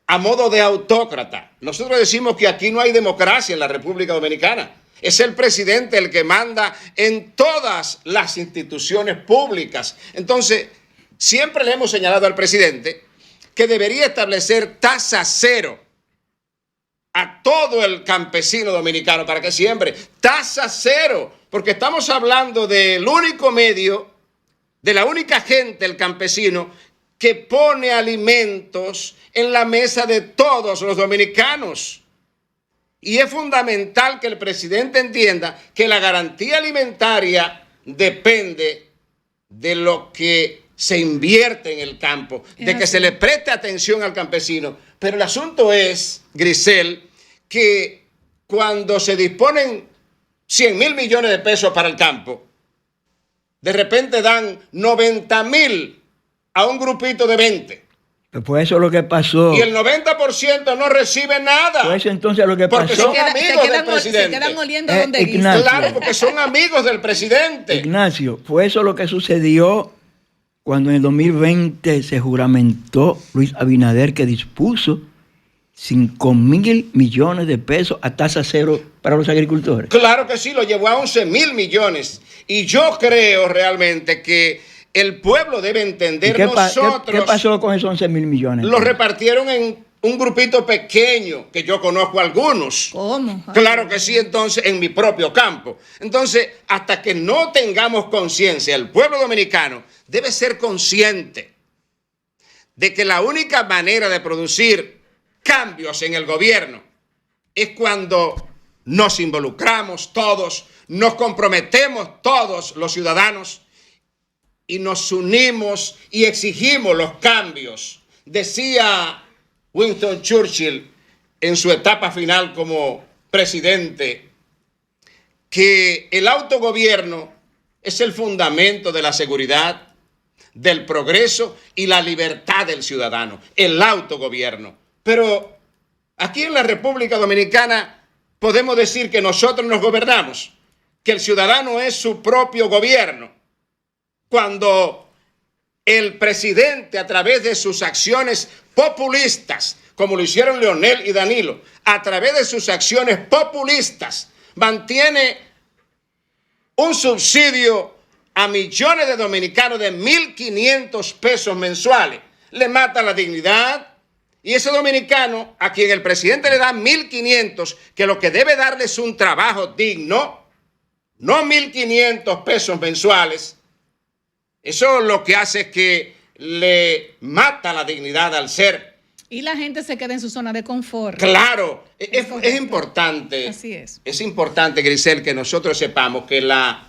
a modo de autócrata. Nosotros decimos que aquí no hay democracia en la República Dominicana. Es el presidente el que manda en todas las instituciones públicas. Entonces, siempre le hemos señalado al presidente que debería establecer tasa cero a todo el campesino dominicano para que siembre. Tasa cero, porque estamos hablando del único medio, de la única gente, el campesino, que pone alimentos en la mesa de todos los dominicanos. Y es fundamental que el presidente entienda que la garantía alimentaria depende de lo que se invierte en el campo, de que se le preste atención al campesino. Pero el asunto es, Grisel, que cuando se disponen 100.000 millones de pesos para el campo, de repente dan 90.000 a un grupito de 20. Pues eso es lo que pasó. Y el 90% no recibe nada. Pues eso entonces lo que pasó. Porque son amigos del presidente. Se quedan oliendo donde Ignacio, claro, porque son amigos del presidente. Ignacio, fue eso lo que sucedió cuando en el 2020 se juramentó Luis Abinader, que dispuso 5.000 millones de pesos a tasa cero para los agricultores. Claro que sí, lo llevó a 11.000 millones. Y yo creo realmente que el pueblo debe entender. ¿Qué pasó con esos 11.000 millones? Los repartieron en un grupito pequeño, que yo conozco algunos. ¿Cómo? Claro que sí, entonces, en mi propio campo. Entonces, hasta que no tengamos conciencia, el pueblo dominicano debe ser consciente de que la única manera de producir cambios en el gobierno es cuando nos involucramos todos, nos comprometemos todos los ciudadanos y nos unimos y exigimos los cambios. Decía Winston Churchill en su etapa final como presidente que el autogobierno es el fundamento de la seguridad, del progreso y la libertad del ciudadano, el autogobierno. Pero aquí en la República Dominicana podemos decir que nosotros nos gobernamos, que el ciudadano es su propio gobierno, cuando el presidente, a través de sus acciones populistas, como lo hicieron Leonel y Danilo, a través de sus acciones populistas, mantiene un subsidio a millones de dominicanos de 1.500 pesos mensuales. Le mata la dignidad. Y ese dominicano, a quien el presidente le da 1.500, que lo que debe darle es un trabajo digno, no 1.500 pesos mensuales, eso lo que hace es que le mata la dignidad al ser. Y la gente se queda en su zona de confort. Claro, es importante. Así es. Es importante, Grisel, que nosotros sepamos que la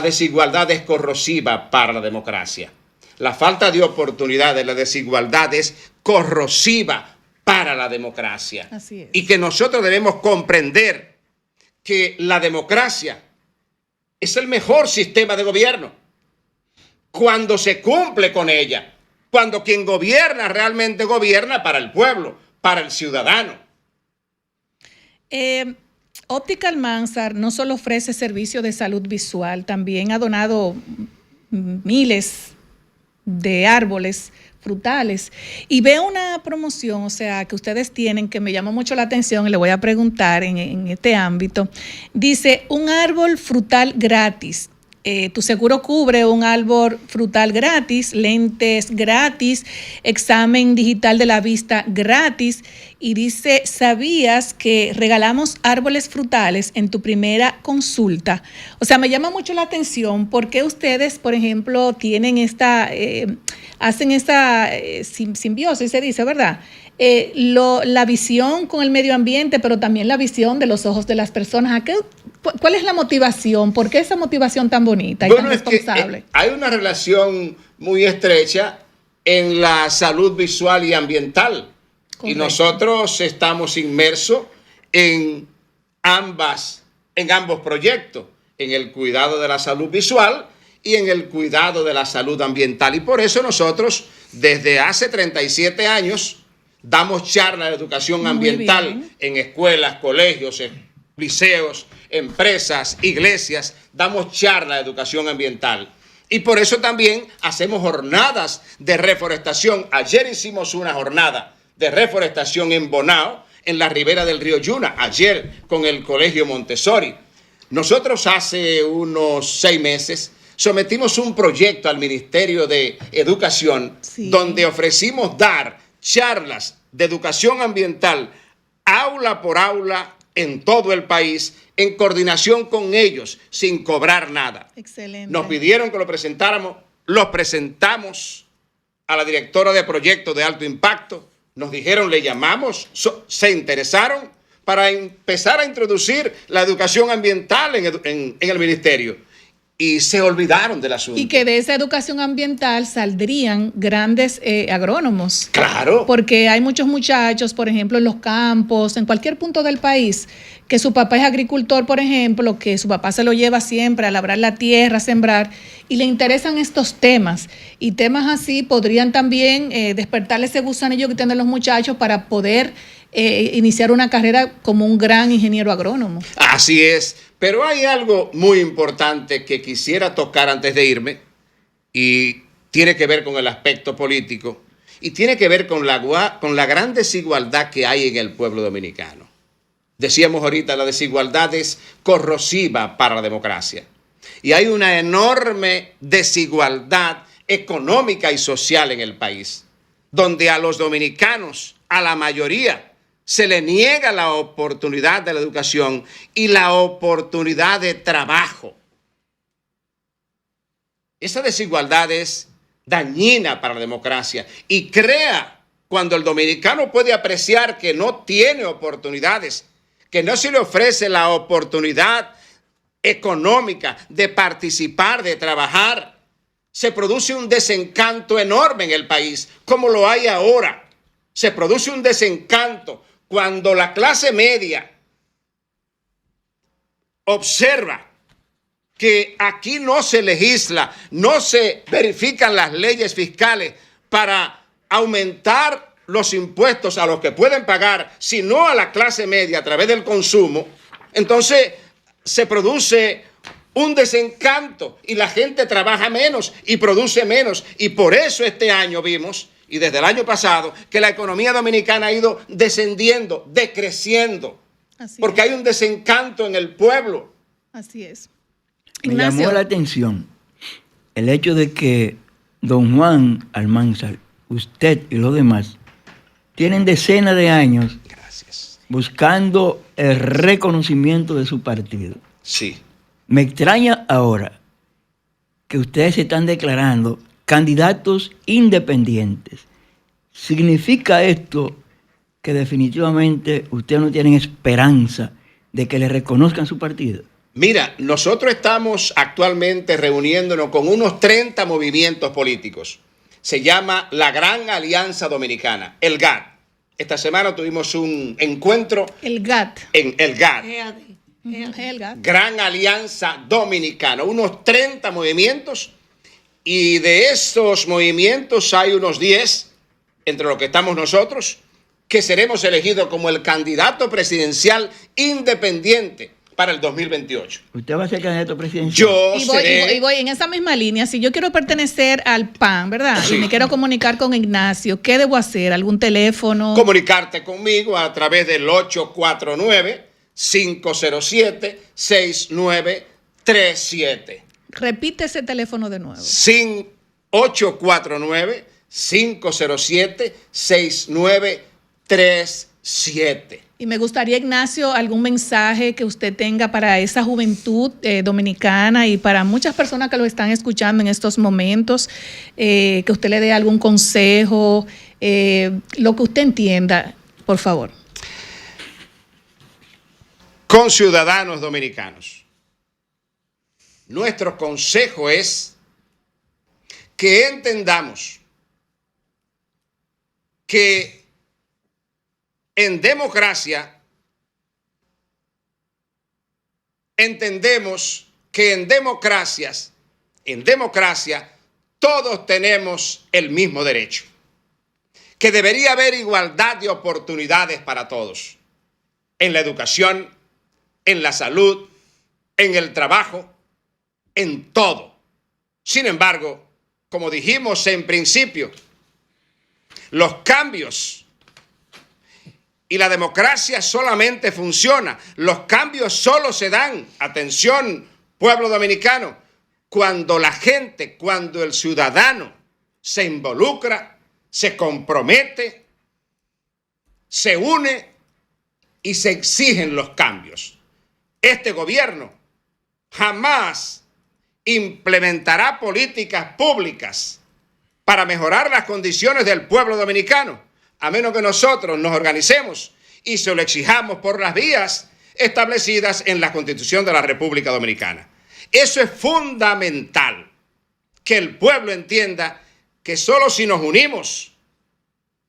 desigualdad es corrosiva para la democracia. La falta de oportunidades, la desigualdad es corrosiva para la democracia. Así es. Y que nosotros debemos comprender que la democracia es el mejor sistema de gobierno cuando se cumple con ella, cuando quien gobierna realmente gobierna para el pueblo, para el ciudadano. Óptica Almanzar no solo ofrece servicio de salud visual, también ha donado miles de árboles frutales. Y veo una promoción, o sea, que ustedes tienen que me llamó mucho la atención y le voy a preguntar en este ámbito. Dice, un árbol frutal gratis. Tu seguro cubre un árbol frutal gratis, lentes gratis, examen digital de la vista gratis. Y dice, ¿sabías que regalamos árboles frutales en tu primera consulta? O sea, me llama mucho la atención porque ustedes, por ejemplo, tienen hacen esta simbiosis, se dice, ¿verdad? La visión con el medio ambiente, pero también la visión de los ojos de las personas. ¿Cuál es la motivación? ¿Por qué esa motivación tan bonita y tan responsable? Hay una relación muy estrecha en la salud visual y ambiental. Correcto. Y nosotros estamos inmersos en ambos proyectos, en el cuidado de la salud visual y en el cuidado de la salud ambiental. Y por eso nosotros, desde hace 37 años, damos charlas de educación ambiental en escuelas, colegios, liceos, empresas, iglesias, damos charlas de educación ambiental. Y por eso también hacemos jornadas de reforestación. Ayer hicimos una jornada de reforestación en Bonao, en la ribera del río Yuna, ayer con el Colegio Montessori. Nosotros hace unos 6 meses sometimos un proyecto al Ministerio de Educación, donde ofrecimos dar charlas de educación ambiental, aula por aula, en todo el país, en coordinación con ellos, sin cobrar nada. Excelente. Nos pidieron que lo presentáramos, lo presentamos a la directora de proyectos de alto impacto, nos dijeron, le llamamos, se interesaron para empezar a introducir la educación ambiental en el ministerio. Y se olvidaron del asunto. Y que de esa educación ambiental saldrían grandes agrónomos. Claro. Porque hay muchos muchachos, por ejemplo, en los campos, en cualquier punto del país, que su papá es agricultor, por ejemplo, que su papá se lo lleva siempre a labrar la tierra, a sembrar, y le interesan estos temas. Y temas así podrían también despertarle ese gusanillo que tienen los muchachos para poder iniciar una carrera como un gran ingeniero agrónomo. Así es. Pero hay algo muy importante que quisiera tocar antes de irme y tiene que ver con el aspecto político y tiene que ver con la gran desigualdad que hay en el pueblo dominicano. Decíamos ahorita, la desigualdad es corrosiva para la democracia y hay una enorme desigualdad económica y social en el país, donde a los dominicanos, a la mayoría, se le niega la oportunidad de la educación y la oportunidad de trabajo. Esa desigualdad es dañina para la democracia y crea, cuando el dominicano puede apreciar que no tiene oportunidades, que no se le ofrece la oportunidad económica de participar, de trabajar, se produce un desencanto enorme en el país, como lo hay ahora. Se produce un desencanto cuando la clase media observa que aquí no se legisla, no se verifican las leyes fiscales para aumentar los impuestos a los que pueden pagar, sino a la clase media a través del consumo, entonces se produce un desencanto y la gente trabaja menos y produce menos. Y por eso este año vimos, y desde el año pasado, que la economía dominicana ha ido descendiendo, decreciendo, porque hay un desencanto en el pueblo. Así es. Me llamó la atención el hecho de que don Juan Almanzar, usted y los demás, tienen decenas de años buscando el reconocimiento de su partido. Sí. Me extraña ahora que ustedes se están declarando candidatos independientes. ¿Significa esto que definitivamente ustedes no tienen esperanza de que le reconozcan su partido? Mira, nosotros estamos actualmente reuniéndonos con unos 30 movimientos políticos. Se llama la Gran Alianza Dominicana, el GAD. Esta semana tuvimos un encuentro el GAD. En el GAD. El GAD. Gran Alianza Dominicana, unos 30 movimientos, y de estos movimientos hay unos 10, entre los que estamos nosotros, que seremos elegidos como el candidato presidencial independiente para el 2028. ¿Usted va a ser candidato presidencial? Yo seré. Y voy en esa misma línea. Si yo quiero pertenecer al PAN, ¿verdad? Sí. Y me quiero comunicar con Ignacio, ¿qué debo hacer? ¿Algún teléfono? Comunicarte conmigo a través del 849-507-6937. Repite ese teléfono de nuevo. 849-507-6937. Y me gustaría, Ignacio, algún mensaje que usted tenga para esa juventud dominicana y para muchas personas que lo están escuchando en estos momentos, que usted le dé algún consejo, lo que usted entienda, por favor. Conciudadanos dominicanos, nuestro consejo es que entendamos que en democracia entendemos que en democracia todos tenemos el mismo derecho, que debería haber igualdad de oportunidades para todos, en la educación, en la salud, en el trabajo, en todo. Sin embargo, como dijimos en principio, los cambios y la democracia solamente funciona, los cambios solo se dan, atención, pueblo dominicano, cuando la gente, cuando el ciudadano se involucra, se compromete, se une y se exigen los cambios. Este gobierno jamás implementará políticas públicas para mejorar las condiciones del pueblo dominicano, a menos que nosotros nos organicemos y se lo exijamos por las vías establecidas en la Constitución de la República Dominicana. Eso es fundamental, que el pueblo entienda que solo si nos unimos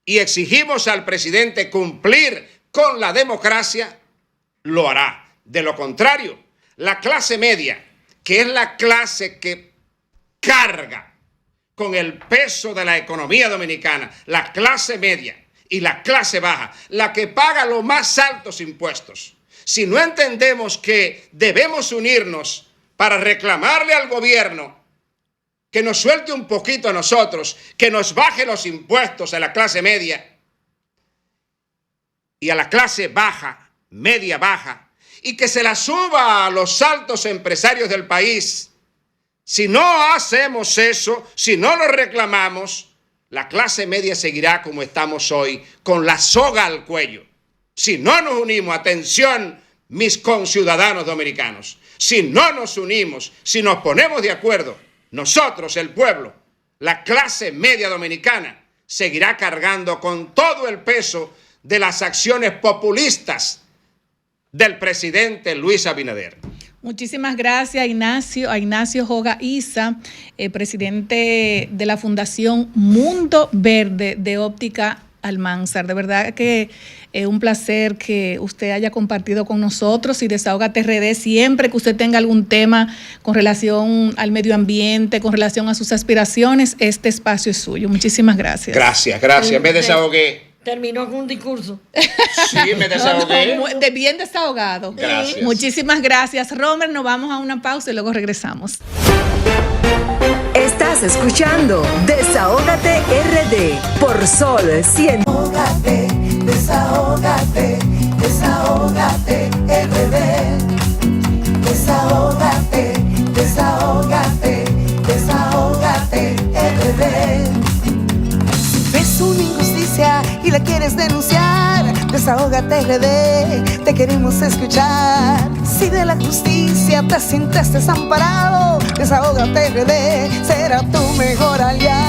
y exigimos al presidente cumplir con la democracia, lo hará. De lo contrario, la clase media, que es la clase que carga con el peso de la economía dominicana, la clase media y la clase baja, la que paga los más altos impuestos. Si no entendemos que debemos unirnos para reclamarle al gobierno que nos suelte un poquito a nosotros, que nos baje los impuestos a la clase media y a la clase baja, media baja, y que se la suba a los altos empresarios del país. Si no hacemos eso, si no lo reclamamos, la clase media seguirá como estamos hoy, con la soga al cuello. Si no nos unimos, atención, mis conciudadanos dominicanos, si no nos unimos, si nos ponemos de acuerdo, nosotros, el pueblo, la clase media dominicana, seguirá cargando con todo el peso de las acciones populistas del presidente Luis Abinader. Muchísimas gracias, Ignacio, a Ignacio Joga Issa, presidente de la Fundación Mundo Verde de Óptica Almanzar. De verdad que es un placer que usted haya compartido con nosotros y Desahógate RD. Siempre que usted tenga algún tema con relación al medio ambiente, con relación a sus aspiraciones, este espacio es suyo. Muchísimas gracias. Gracias. Me desahogué. Terminó con un discurso. Sí, me desahogué. Bien desahogado. Gracias. Muchísimas gracias, Romer. Nos vamos a una pausa y luego regresamos. Estás escuchando Desahógate RD por Sol 100. Desahógate, desahógate, desahógate RD. Desahógate, desahógate, desahógate RD. Ves una injusticia y la quieres denunciar, Desahógate RD, te queremos escuchar. Si de la justicia te sientes desamparado, Desahógate RD será tu mejor aliado.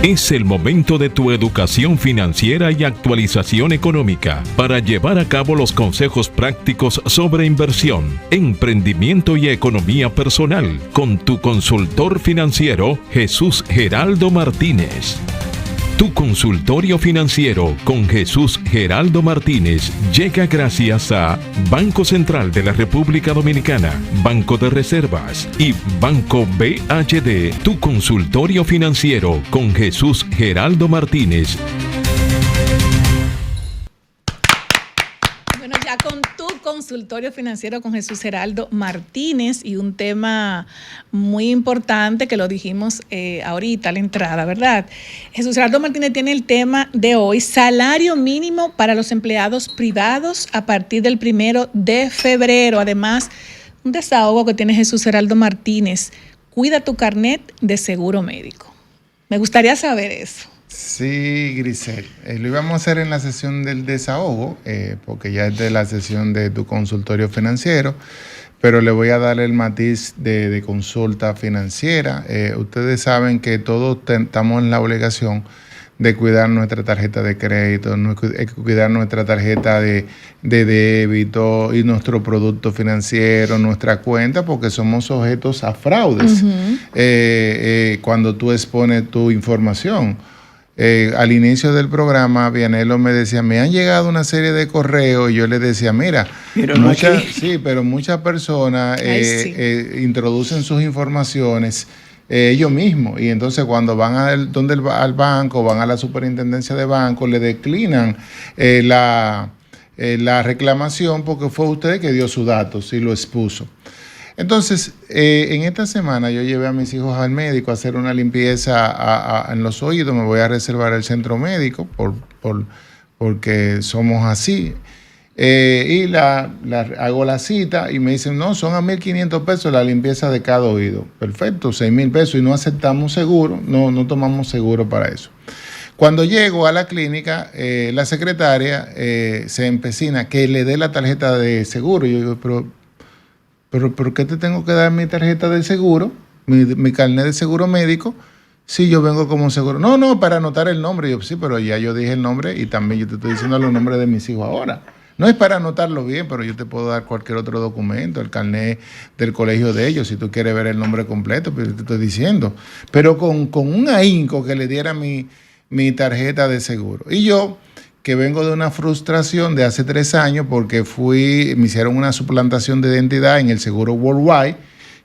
Es el momento de tu educación financiera y actualización económica para llevar a cabo los consejos prácticos sobre inversión, emprendimiento y economía personal con tu consultor financiero Jesús Geraldo Martínez. Tu consultorio financiero con Jesús Geraldo Martínez llega gracias a Banco Central de la República Dominicana, Banco de Reservas y Banco BHD. Tu consultorio financiero con Jesús Geraldo Martínez. Bueno, ya con tu consultorio financiero con Jesús Geraldo Martínez y un tema muy importante que lo dijimos ahorita a la entrada, ¿verdad? Jesús Geraldo Martínez tiene el tema de hoy, salario mínimo para los empleados privados a partir del 1 de febrero. Además, un desahogo que tiene Jesús Geraldo Martínez, cuida tu carnet de seguro médico. Me gustaría saber eso. Sí, Grisel, lo íbamos a hacer en la sesión del desahogo, porque ya es de la sesión de tu consultorio financiero, pero le voy a dar el matiz de consulta financiera. Ustedes saben que todos estamos en la obligación de cuidar nuestra tarjeta de crédito, cuidar nuestra tarjeta de débito y nuestro producto financiero, nuestra cuenta, porque somos sujetos a fraudes cuando tú expones tu información. Al inicio del programa, Vianelo me decía, me han llegado una serie de correos, y yo le decía, mira, pero muchas personas introducen sus informaciones ellos mismos, y entonces cuando van al banco, van a la superintendencia de banco, le declinan la reclamación porque fue usted que dio sus datos y lo expuso. Entonces, en esta semana yo llevé a mis hijos al médico a hacer una limpieza en los oídos. Me voy a reservar el centro médico porque somos así. Y hago la cita y me dicen, no, son a 1.500 pesos la limpieza de cada oído. Perfecto, 6.000 pesos y no aceptamos seguro, no tomamos seguro para eso. Cuando llego a la clínica, la secretaria se empecina que le dé la tarjeta de seguro. Yo digo, pero ¿por qué te tengo que dar mi tarjeta de seguro, mi carnet de seguro médico, si yo vengo como seguro? No, para anotar el nombre. Yo, sí, pero ya yo dije el nombre y también yo te estoy diciendo los nombres de mis hijos ahora. No es para anotarlo bien, pero yo te puedo dar cualquier otro documento, el carnet del colegio de ellos, si tú quieres ver el nombre completo, pero te estoy diciendo. Pero con un ahínco que le diera mi tarjeta de seguro. Y yo, que vengo de una frustración de hace 3 años porque me hicieron una suplantación de identidad en el seguro Worldwide,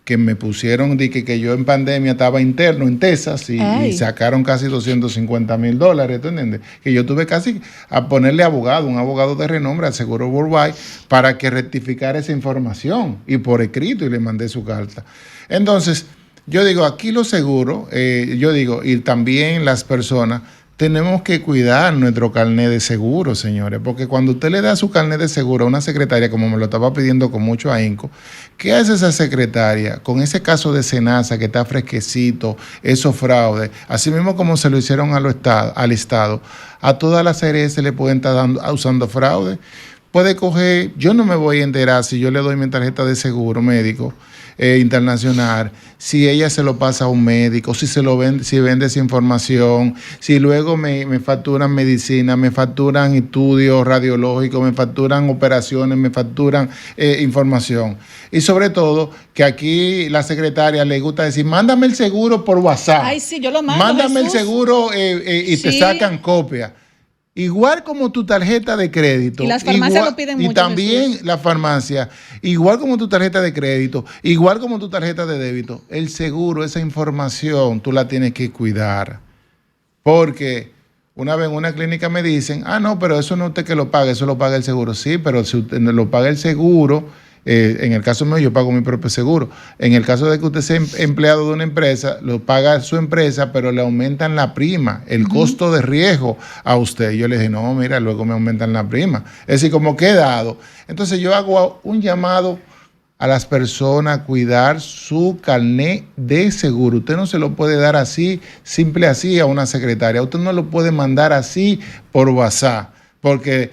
que me pusieron de que yo en pandemia estaba interno en Texas y sacaron casi $250,000, ¿tú entiendes? Que yo tuve casi a ponerle un abogado de renombre al seguro Worldwide para que rectificara esa información y por escrito, y le mandé su carta. Entonces, yo digo, aquí los seguros, y también las personas, tenemos que cuidar nuestro carnet de seguro, señores, porque cuando usted le da su carnet de seguro a una secretaria, como me lo estaba pidiendo con mucho ahínco, ¿qué hace esa secretaria con ese caso de Senasa que está fresquecito, esos fraudes? Así mismo como se lo hicieron al Estado, a todas las ARS se le pueden estar usando fraude. Puede coger, yo no me voy a enterar si yo le doy mi tarjeta de seguro médico internacional, si ella se lo pasa a un médico, si vende esa información, si luego me facturan medicina, me facturan estudios radiológicos, me facturan operaciones, me facturan información. Y sobre todo, que aquí la secretaria le gusta decir, mándame el seguro por WhatsApp. Ay, sí, yo lo mando, mándame Jesús. El seguro y te sacan copia. Igual como tu tarjeta de crédito. Y las farmacias lo piden mucho. Y también la farmacia, igual como tu tarjeta de crédito, igual como tu tarjeta de débito, el seguro, esa información, tú la tienes que cuidar. Porque una vez en una clínica me dicen, no, pero eso no es usted que lo paga, eso lo paga el seguro. Sí, pero si usted lo paga el seguro, en el caso mío yo pago mi propio seguro. En el caso de que usted sea empleado de una empresa, lo paga su empresa, pero le aumentan la prima, el costo de riesgo a usted. Yo le dije, no, mira, luego me aumentan la prima. Es decir, como que he dado. Entonces yo hago un llamado a las personas a cuidar su carnet de seguro. Usted no se lo puede dar así, simple así a una secretaria. Usted no lo puede mandar así por WhatsApp. Porque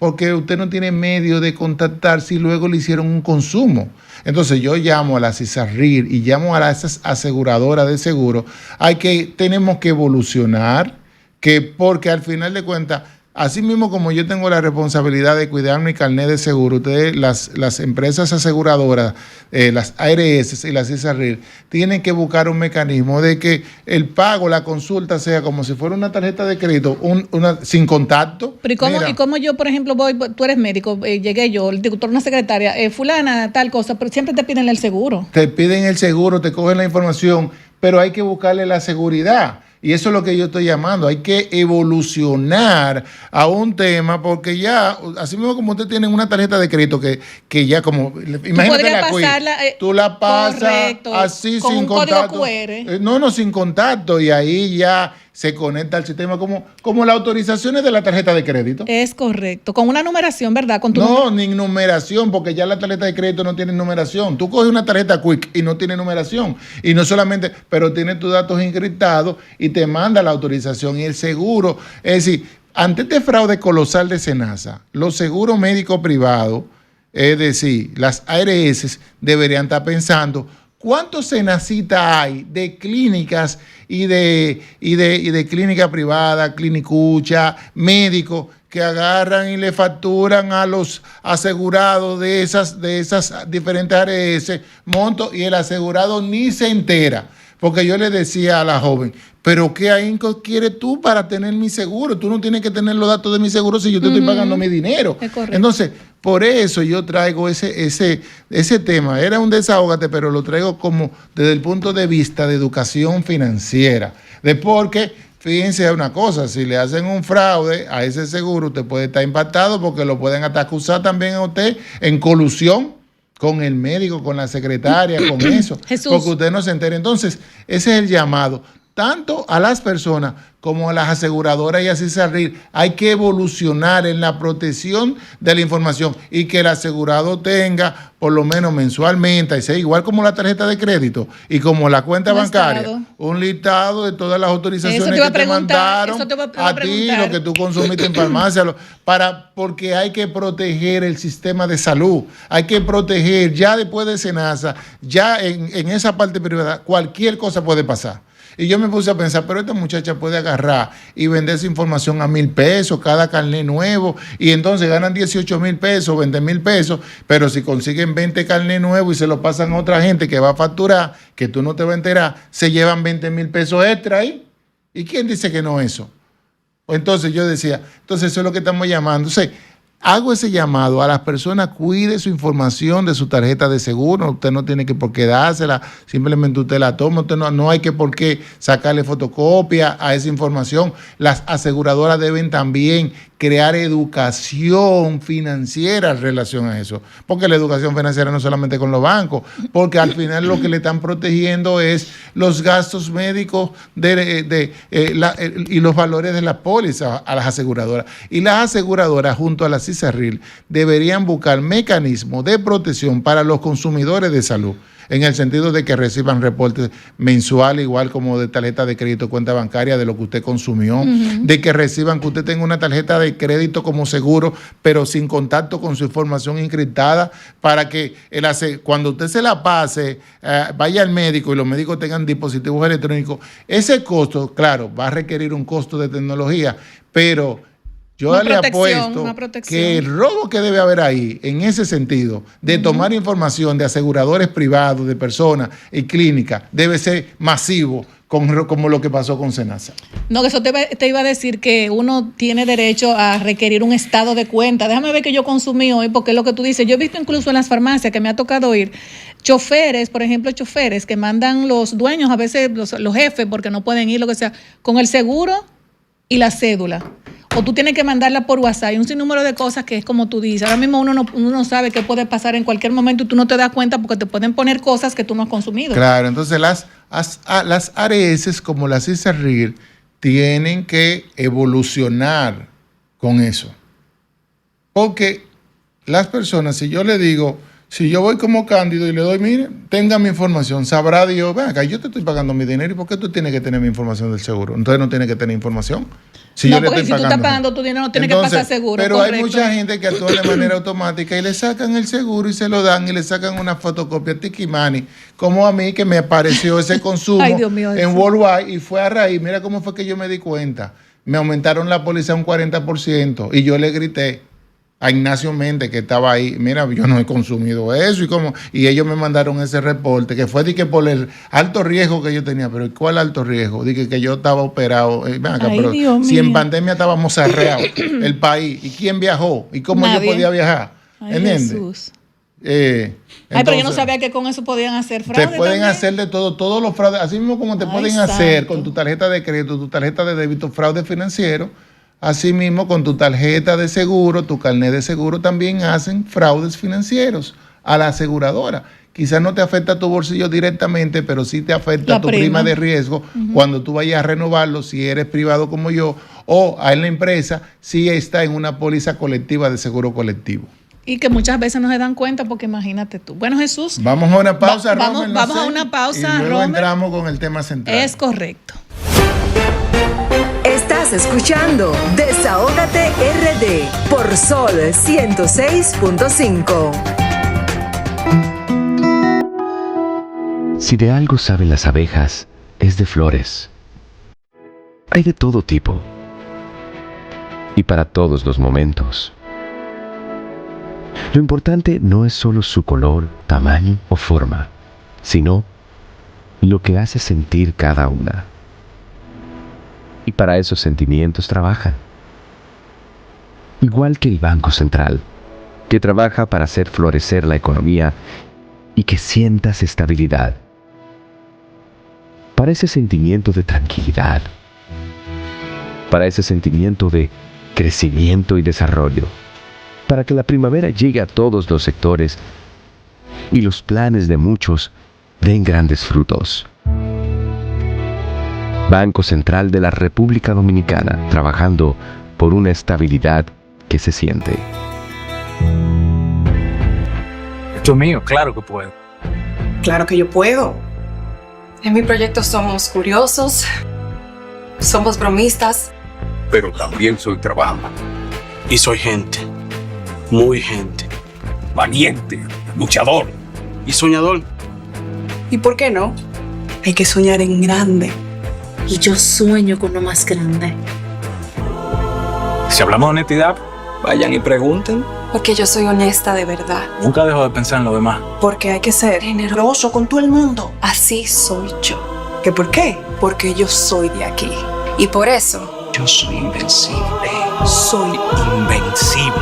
porque usted no tiene medio de contactar si luego le hicieron un consumo. Entonces yo llamo a la CISARRIL y llamo a esas aseguradoras de seguro. Tenemos que evolucionar, porque al final de cuentas, así mismo como yo tengo la responsabilidad de cuidar mi carnet de seguro, ustedes, las empresas aseguradoras, las ARS y las CISARRIL, tienen que buscar un mecanismo de que el pago, la consulta sea como si fuera una tarjeta de crédito, sin contacto. Pero ¿y cómo yo, por ejemplo, tú eres médico, llegué yo, el director, una secretaria, fulana, tal cosa, pero siempre te piden el seguro? Te piden el seguro, te cogen la información, pero hay que buscarle la seguridad. Y eso es lo que yo estoy llamando. Hay que evolucionar a un tema, porque ya, así mismo como usted tiene una tarjeta de crédito que ya como, imagínate la QUIC, tú la pasas correcto, así con sin contacto. QR. No, sin contacto, y ahí ya se conecta al sistema como las autorizaciones de la tarjeta de crédito. Es correcto, con una numeración, ¿verdad? Ni numeración, porque ya la tarjeta de crédito no tiene numeración. Tú coges una tarjeta Quick y no tiene numeración, y no solamente, pero tiene tus datos encriptados y te manda la autorización y el seguro. Es decir, ante este fraude colosal de SENASA, los seguros médicos privados, es decir, las ARS, deberían estar pensando ¿cuántos SENACITA hay de clínicas y de clínica privada, clinicucha, médicos que agarran y le facturan a los asegurados de esas diferentes ARS montos y el asegurado ni se entera? Porque yo le decía a la joven, pero ¿qué ahínco quieres tú para tener mi seguro? Tú no tienes que tener los datos de mi seguro si yo te estoy pagando mi dinero. Entonces, por eso yo traigo ese tema. Era un desahógate, pero lo traigo como desde el punto de vista de educación financiera. Porque, fíjense una cosa, si le hacen un fraude a ese seguro, usted puede estar impactado porque lo pueden hasta acusar también a usted en colusión con el médico, con la secretaria, con eso. Jesús. Porque usted no se entera. Entonces, ese es el llamado, tanto a las personas como a las aseguradoras y a CISARRIL. Hay que evolucionar en la protección de la información y que el asegurado tenga, por lo menos mensualmente, y sea igual como la tarjeta de crédito y como la cuenta bancaria, un listado de todas las autorizaciones que te mandaron a ti, lo que tú consumiste en farmacia, porque hay que proteger el sistema de salud, hay que proteger, ya después de SENASA, ya en esa parte privada, cualquier cosa puede pasar. Y yo me puse a pensar, pero esta muchacha puede agarrar y vender esa información a 1,000 pesos, cada carnet nuevo, y entonces ganan 18,000 pesos, 20,000 pesos, pero si consiguen 20 carnet nuevos y se lo pasan a otra gente que va a facturar, que tú no te vas a enterar, se llevan 20,000 pesos extra ahí. ¿Y quién dice que no eso? Entonces yo decía, eso es lo que estamos llamando. Hago ese llamado a las personas, cuide su información de su tarjeta de seguro. Usted no tiene que por qué dársela, simplemente usted la toma. Usted no hay que por qué sacarle fotocopia a esa información. Las aseguradoras deben también crear educación financiera en relación a eso. Porque la educación financiera no solamente con los bancos, porque al final lo que le están protegiendo es los gastos médicos y los valores de la póliza a las aseguradoras. Y las aseguradoras junto a las CISARRIL deberían buscar mecanismos de protección para los consumidores de salud, en el sentido de que reciban reportes mensuales, igual como de tarjeta de crédito, cuenta bancaria, de lo que usted consumió, de que reciban que usted tenga una tarjeta de crédito como seguro, pero sin contacto con su información encriptada, para que cuando usted se la pase, vaya al médico y los médicos tengan dispositivos electrónicos. Ese costo, claro, va a requerir un costo de tecnología, pero yo le apuesto que el robo que debe haber ahí, en ese sentido, de tomar información de aseguradores privados, de personas y clínicas, debe ser masivo, como lo que pasó con SENASA. No, que eso te iba a decir que uno tiene derecho a requerir un estado de cuenta. Déjame ver que yo consumí hoy, porque es lo que tú dices. Yo he visto incluso en las farmacias que me ha tocado ir choferes, por ejemplo, choferes que mandan los dueños, a veces los jefes, porque no pueden ir, lo que sea, con el seguro y la cédula. O tú tienes que mandarla por WhatsApp y un sinnúmero de cosas que es como tú dices. Ahora mismo uno no sabe qué puede pasar en cualquier momento y tú no te das cuenta porque te pueden poner cosas que tú no has consumido. Claro, entonces las ARS como la CISARRIL tienen que evolucionar con eso. Porque las personas, si yo le digo, Si yo voy como Cándido y le doy, mire, tenga mi información, sabrá Dios, ven acá, yo te estoy pagando mi dinero, ¿y por qué tú tienes que tener mi información del seguro? Entonces no tienes que tener información. Si no, porque si tú estás pagando tu dinero, no tienes que pasar seguro. Pero correcto. Hay mucha gente que actúa de manera automática y le sacan el seguro y se lo dan y le sacan una fotocopia tiquimani, como a mí que me apareció ese consumo Ay, Dios mío, en Worldwide y fue a raíz, mira cómo fue que yo me di cuenta. Me aumentaron la póliza un 40% y yo le grité a Ignacio Méndez, que estaba ahí, mira, yo no he consumido eso, y ellos me mandaron ese reporte, que fue que por el alto riesgo que yo tenía, pero ¿cuál alto riesgo? Dije que yo estaba operado, pero si en pandemia estábamos arreados, el país, ¿y quién viajó? ¿Y cómo Nadie. Yo podía viajar? ¿Entiendes? Pero yo no sabía que con eso podían hacer fraude. Te pueden hacer de todo, todos los fraudes, así mismo como te pueden hacer con tu tarjeta de crédito, tu tarjeta de débito, fraude financiero. Asimismo, con tu tarjeta de seguro, tu carnet de seguro, también hacen fraudes financieros a la aseguradora. Quizás no te afecta a tu bolsillo directamente, pero sí te afecta a tu prima de riesgo cuando tú vayas a renovarlo, si eres privado como yo, o en la empresa, si está en una póliza colectiva de seguro colectivo. Y que muchas veces no se dan cuenta, porque imagínate tú. Bueno, Jesús. Vamos a una pausa, Romer. Vamos a una pausa, y luego entramos con el tema central. Es correcto. Estás escuchando Desahógate RD por Sol 106.5. Si de algo saben las abejas, es de flores. Hay de todo tipo y para todos los momentos. Lo importante no es solo su color, tamaño o forma, sino lo que hace sentir cada una. Y para esos sentimientos trabajan. Igual que el Banco Central, que trabaja para hacer florecer la economía y que sientas estabilidad. Para ese sentimiento de tranquilidad. Para ese sentimiento de crecimiento y desarrollo. Para que la primavera llegue a todos los sectores y los planes de muchos den grandes frutos. Banco Central de la República Dominicana, trabajando por una estabilidad que se siente. Esto es mío, claro que puedo. Claro que yo puedo. En mi proyecto somos curiosos, somos bromistas. Pero también soy trabajo. Y soy gente, muy gente. Valiente, luchador y soñador. ¿Y por qué no? Hay que soñar en grande. Y yo sueño con lo más grande. Si hablamos de honestidad, vayan y pregunten. Porque yo soy honesta de verdad. Nunca dejo de pensar en lo demás. Porque hay que ser generoso con todo el mundo. Así soy yo. ¿Qué por qué? Porque yo soy de aquí. Y por eso... yo soy invencible. Soy invencible.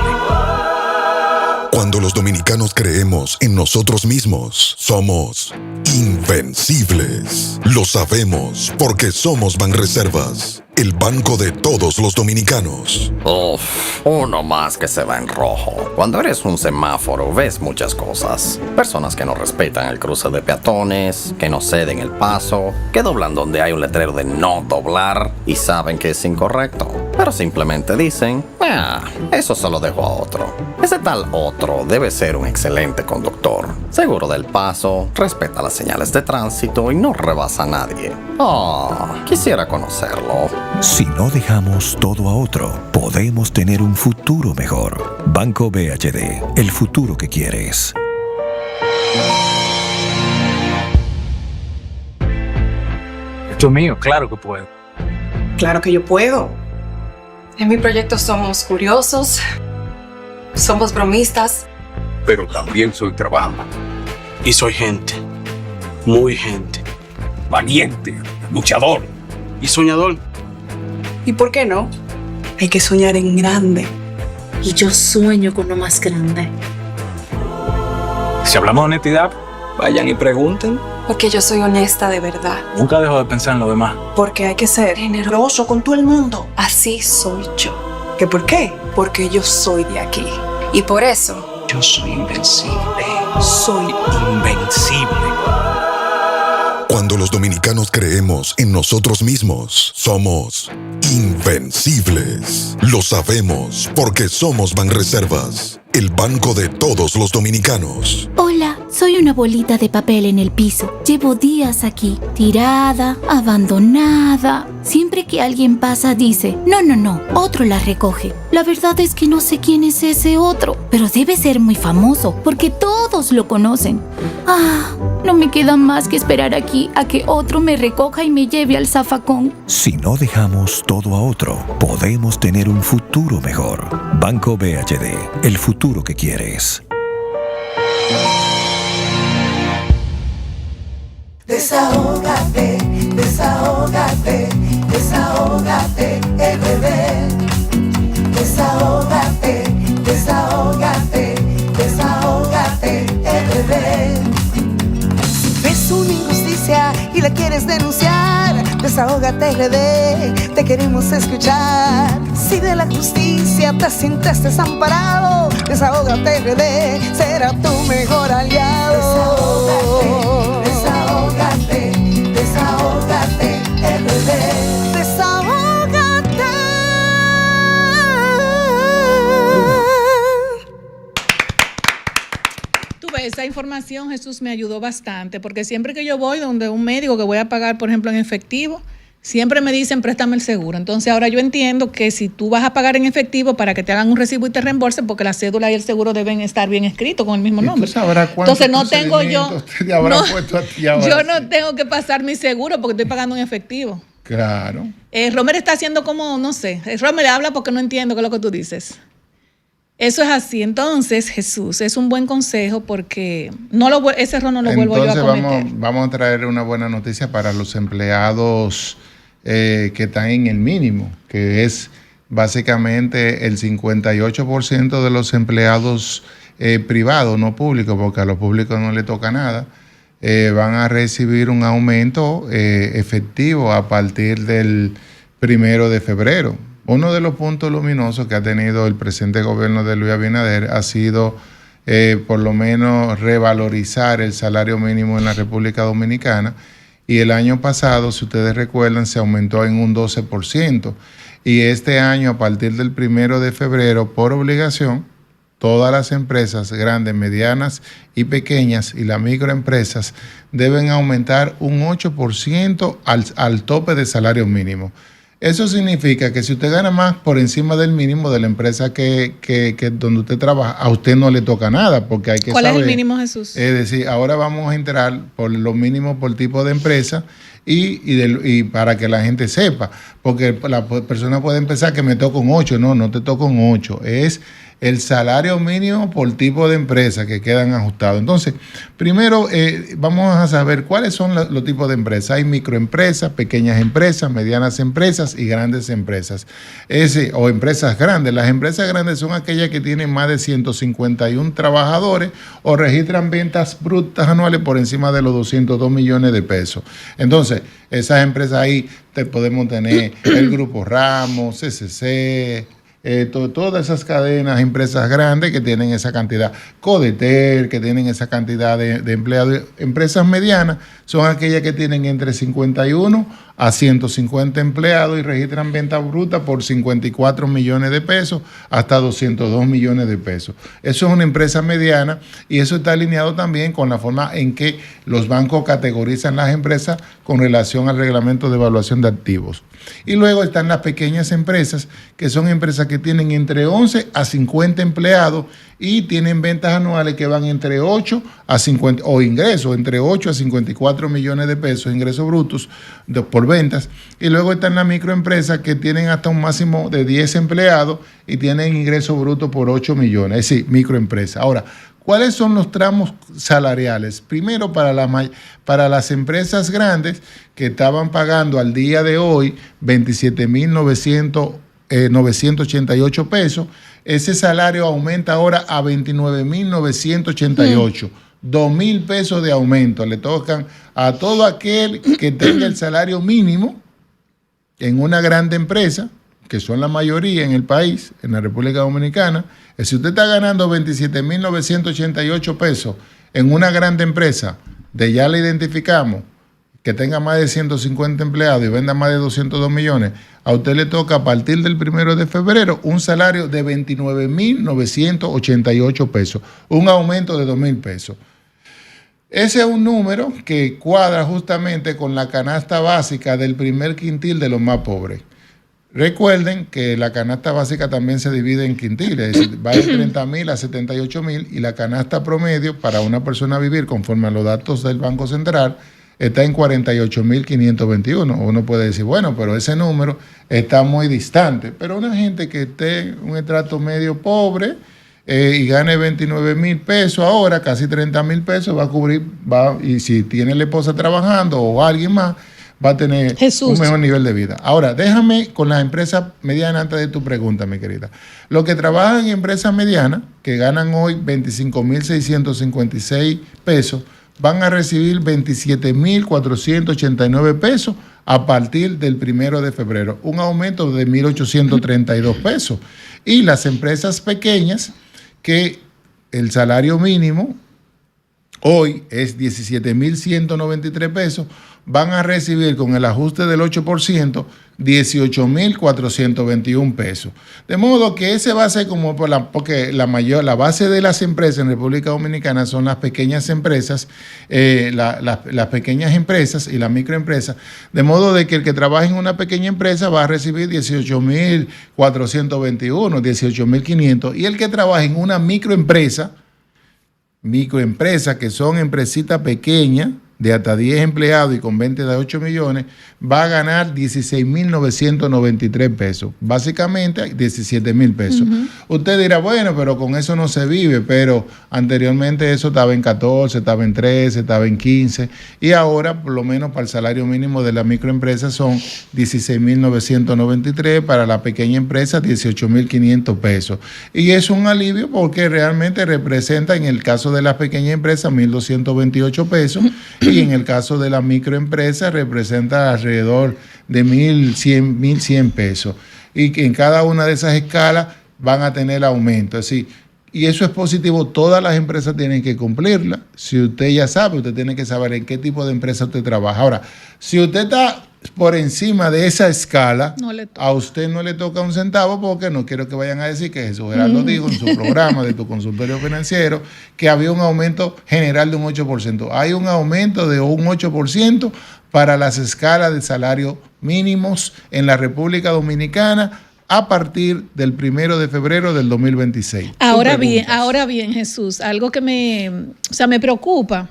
Cuando los dominicanos creemos en nosotros mismos, somos invencibles. Lo sabemos porque somos Banreservas, el banco de todos los dominicanos. Uno más que se va en rojo. Cuando eres un semáforo ves muchas cosas. Personas que no respetan el cruce de peatones, que no ceden el paso, que doblan donde hay un letrero de no doblar y saben que es incorrecto, pero simplemente dicen, eso se lo dejo a otro. Ese tal otro debe ser un excelente conductor, seguro del paso, respeta las señales de tránsito y no rebasa a nadie. Quisiera conocerlo. Si no dejamos todo a otro, podemos tener un futuro mejor. Banco BHD, el futuro que quieres. Esto es mío, claro que puedo. Claro que yo puedo. En mi proyecto somos curiosos, somos bromistas. Pero también soy trabajo. Y soy gente, muy gente. Valiente, luchador y soñador. ¿Y por qué no? Hay que soñar en grande. Y yo sueño con lo más grande. Si hablamos de honestidad, vayan y pregunten. Porque yo soy honesta de verdad. Nunca dejo de pensar en lo demás. Porque hay que ser generoso con todo el mundo. Así soy yo. ¿Qué por qué? Porque yo soy de aquí. Y por eso... yo soy invencible. Soy invencible. Cuando los dominicanos creemos en nosotros mismos, somos invencibles. Lo sabemos porque somos Banreservas, el banco de todos los dominicanos. Hola, soy una bolita de papel en el piso. Llevo días aquí, tirada, abandonada. Siempre que alguien pasa dice, no, otro la recoge. La verdad es que no sé quién es ese otro, pero debe ser muy famoso porque todos lo conocen. No me queda más que esperar aquí a que otro me recoja y me lleve al zafacón. Si no dejamos todo a otro, podemos tener un futuro mejor. Banco BHD, el futuro que quieres. Desahógate, desahógate, desahógate, RD. Desahógate, desahógate, desahógate, RD. Si ves una injusticia y la quieres denunciar, desahógate, RD, te queremos escuchar. Si de la justicia te sientes desamparado, desahógate, RD, será tu mejor aliado. Desahógate, desahógate, desahógate, RD. Desahógate. Tú ves, esa información, Jesús, me ayudó bastante, porque siempre que yo voy donde un médico que voy a pagar, por ejemplo, en efectivo, siempre me dicen, préstame el seguro. Entonces ahora yo entiendo que si tú vas a pagar en efectivo para que te hagan un recibo y te reembolsen, porque la cédula y el seguro deben estar bien escritos con el mismo nombre. Entonces no tengo yo, yo no tengo que pasar mi seguro porque estoy pagando en efectivo. Claro. Romer está haciendo como, no sé, Romer habla porque no entiendo qué es lo que tú dices. Eso es así. Entonces, Jesús, es un buen consejo porque ese error no lo vuelvo yo a cometer. Vamos a traer una buena noticia para los empleados que están en el mínimo, que es básicamente el 58% de los empleados privados, no públicos, porque a los públicos no les toca nada, van a recibir un aumento efectivo a partir del 1 de febrero. Uno de los puntos luminosos que ha tenido el presente gobierno de Luis Abinader ha sido por lo menos revalorizar el salario mínimo en la República Dominicana, y el año pasado, si ustedes recuerdan, se aumentó en un 12%, y este año, a partir del 1 de febrero, por obligación, todas las empresas grandes, medianas y pequeñas y las microempresas deben aumentar un 8% al tope de salario mínimo. Eso significa que si usted gana más por encima del mínimo de la empresa que donde usted trabaja, a usted no le toca nada, porque hay que saber. ¿Cuál es el mínimo, Jesús? Es decir, ahora vamos a entrar por lo mínimo por tipo de empresa y para que la gente sepa, porque la persona puede empezar que me toca un 8, no te toca un 8, es el salario mínimo por tipo de empresa que quedan ajustados. Entonces, primero vamos a saber cuáles son los tipos de empresas. Hay microempresas, pequeñas empresas, medianas empresas y grandes empresas. O empresas grandes. Las empresas grandes son aquellas que tienen más de 151 trabajadores o registran ventas brutas anuales por encima de los 202 millones de pesos. Entonces, esas empresas ahí podemos tener el Grupo Ramos, CCC, todas esas cadenas, empresas grandes que tienen esa cantidad, Codeter, que tienen esa cantidad de empleados. Empresas medianas son aquellas que tienen entre 51 a 150 empleados y registran ventas brutas por 54 millones de pesos hasta 202 millones de pesos. Eso es una empresa mediana, y eso está alineado también con la forma en que los bancos categorizan las empresas con relación al reglamento de evaluación de activos. Y luego están las pequeñas empresas, que son empresas que tienen entre 11 a 50 empleados y tienen ventas anuales que van entre 8 a 50, o ingresos entre 8 a 54 millones de pesos, ingresos brutos por ventas. Y luego están las microempresas, que tienen hasta un máximo de 10 empleados y tienen ingresos brutos por 8 millones, es decir, microempresas. Ahora, ¿cuáles son los tramos salariales? Primero, para las empresas grandes, que estaban pagando al día de hoy 27.988 pesos, ese salario aumenta ahora a 29.988. 2,000 pesos de aumento le tocan a todo aquel que tenga el salario mínimo en una grande empresa, que son la mayoría en el país, en la República Dominicana. Si usted está ganando 27.988 pesos en una grande empresa, ya le identificamos que tenga más de 150 empleados y venda más de 202 millones, a usted le toca a partir del 1 de febrero un salario de 29.988 pesos, un aumento de 2.000 pesos. Ese es un número que cuadra justamente con la canasta básica del primer quintil de los más pobres. Recuerden que la canasta básica también se divide en quintiles, es decir, va de 30.000 a 78.000 y la canasta promedio para una persona vivir conforme a los datos del Banco Central está en 48.521. Uno puede decir, bueno, pero ese número está muy distante. Pero una gente que esté en un estrato medio pobre y gane 29.000 pesos ahora, casi 30.000 pesos, va a cubrir, y si tiene la esposa trabajando o alguien más, va a tener un mejor nivel de vida. Ahora, déjame con las empresas medianas antes de tu pregunta, mi querida. Los que trabajan en empresas medianas, que ganan hoy 25.656 pesos, van a recibir 27.489 pesos a partir del 1 de febrero, un aumento de 1.832 pesos. Y las empresas pequeñas, que el salario mínimo hoy es 17.193 pesos, van a recibir con el ajuste del 8% 18.421 pesos. De modo que ese va a ser como porque la base de las empresas en República Dominicana son las pequeñas empresas, las pequeñas empresas y las microempresas. De modo de que el que trabaja en una pequeña empresa va a recibir 18.421, 18.500, y el que trabaja en una microempresa que son empresitas pequeñas, de hasta 10 empleados y con venta de 8 millones, va a ganar 16.993 pesos. Básicamente 17.000 pesos. Usted dirá, bueno, pero con eso no se vive, pero anteriormente eso estaba en 14, estaba en 13, estaba en 15, y ahora por lo menos para el salario mínimo de la microempresa son 16.993, para la pequeña empresa 18.500 pesos. Y es un alivio porque realmente representa, en el caso de las pequeñas empresas, 1.228 pesos, y en el caso de la microempresa representa alrededor de 1.100 pesos. Y que en cada una de esas escalas van a tener aumento. Es decir, y eso es positivo, todas las empresas tienen que cumplirla. Si usted ya sabe, usted tiene que saber en qué tipo de empresa usted trabaja. Ahora, si usted está por encima de esa escala, a usted no le toca un centavo, porque no quiero que vayan a decir que Jesús Gerardo dijo en su programa de Tu Consultorio Financiero que había un aumento general de un 8%. Hay un aumento de un 8% para las escalas de salario mínimos en la República Dominicana a partir del 1 de febrero del 2026. Ahora bien, Jesús, algo que me preocupa.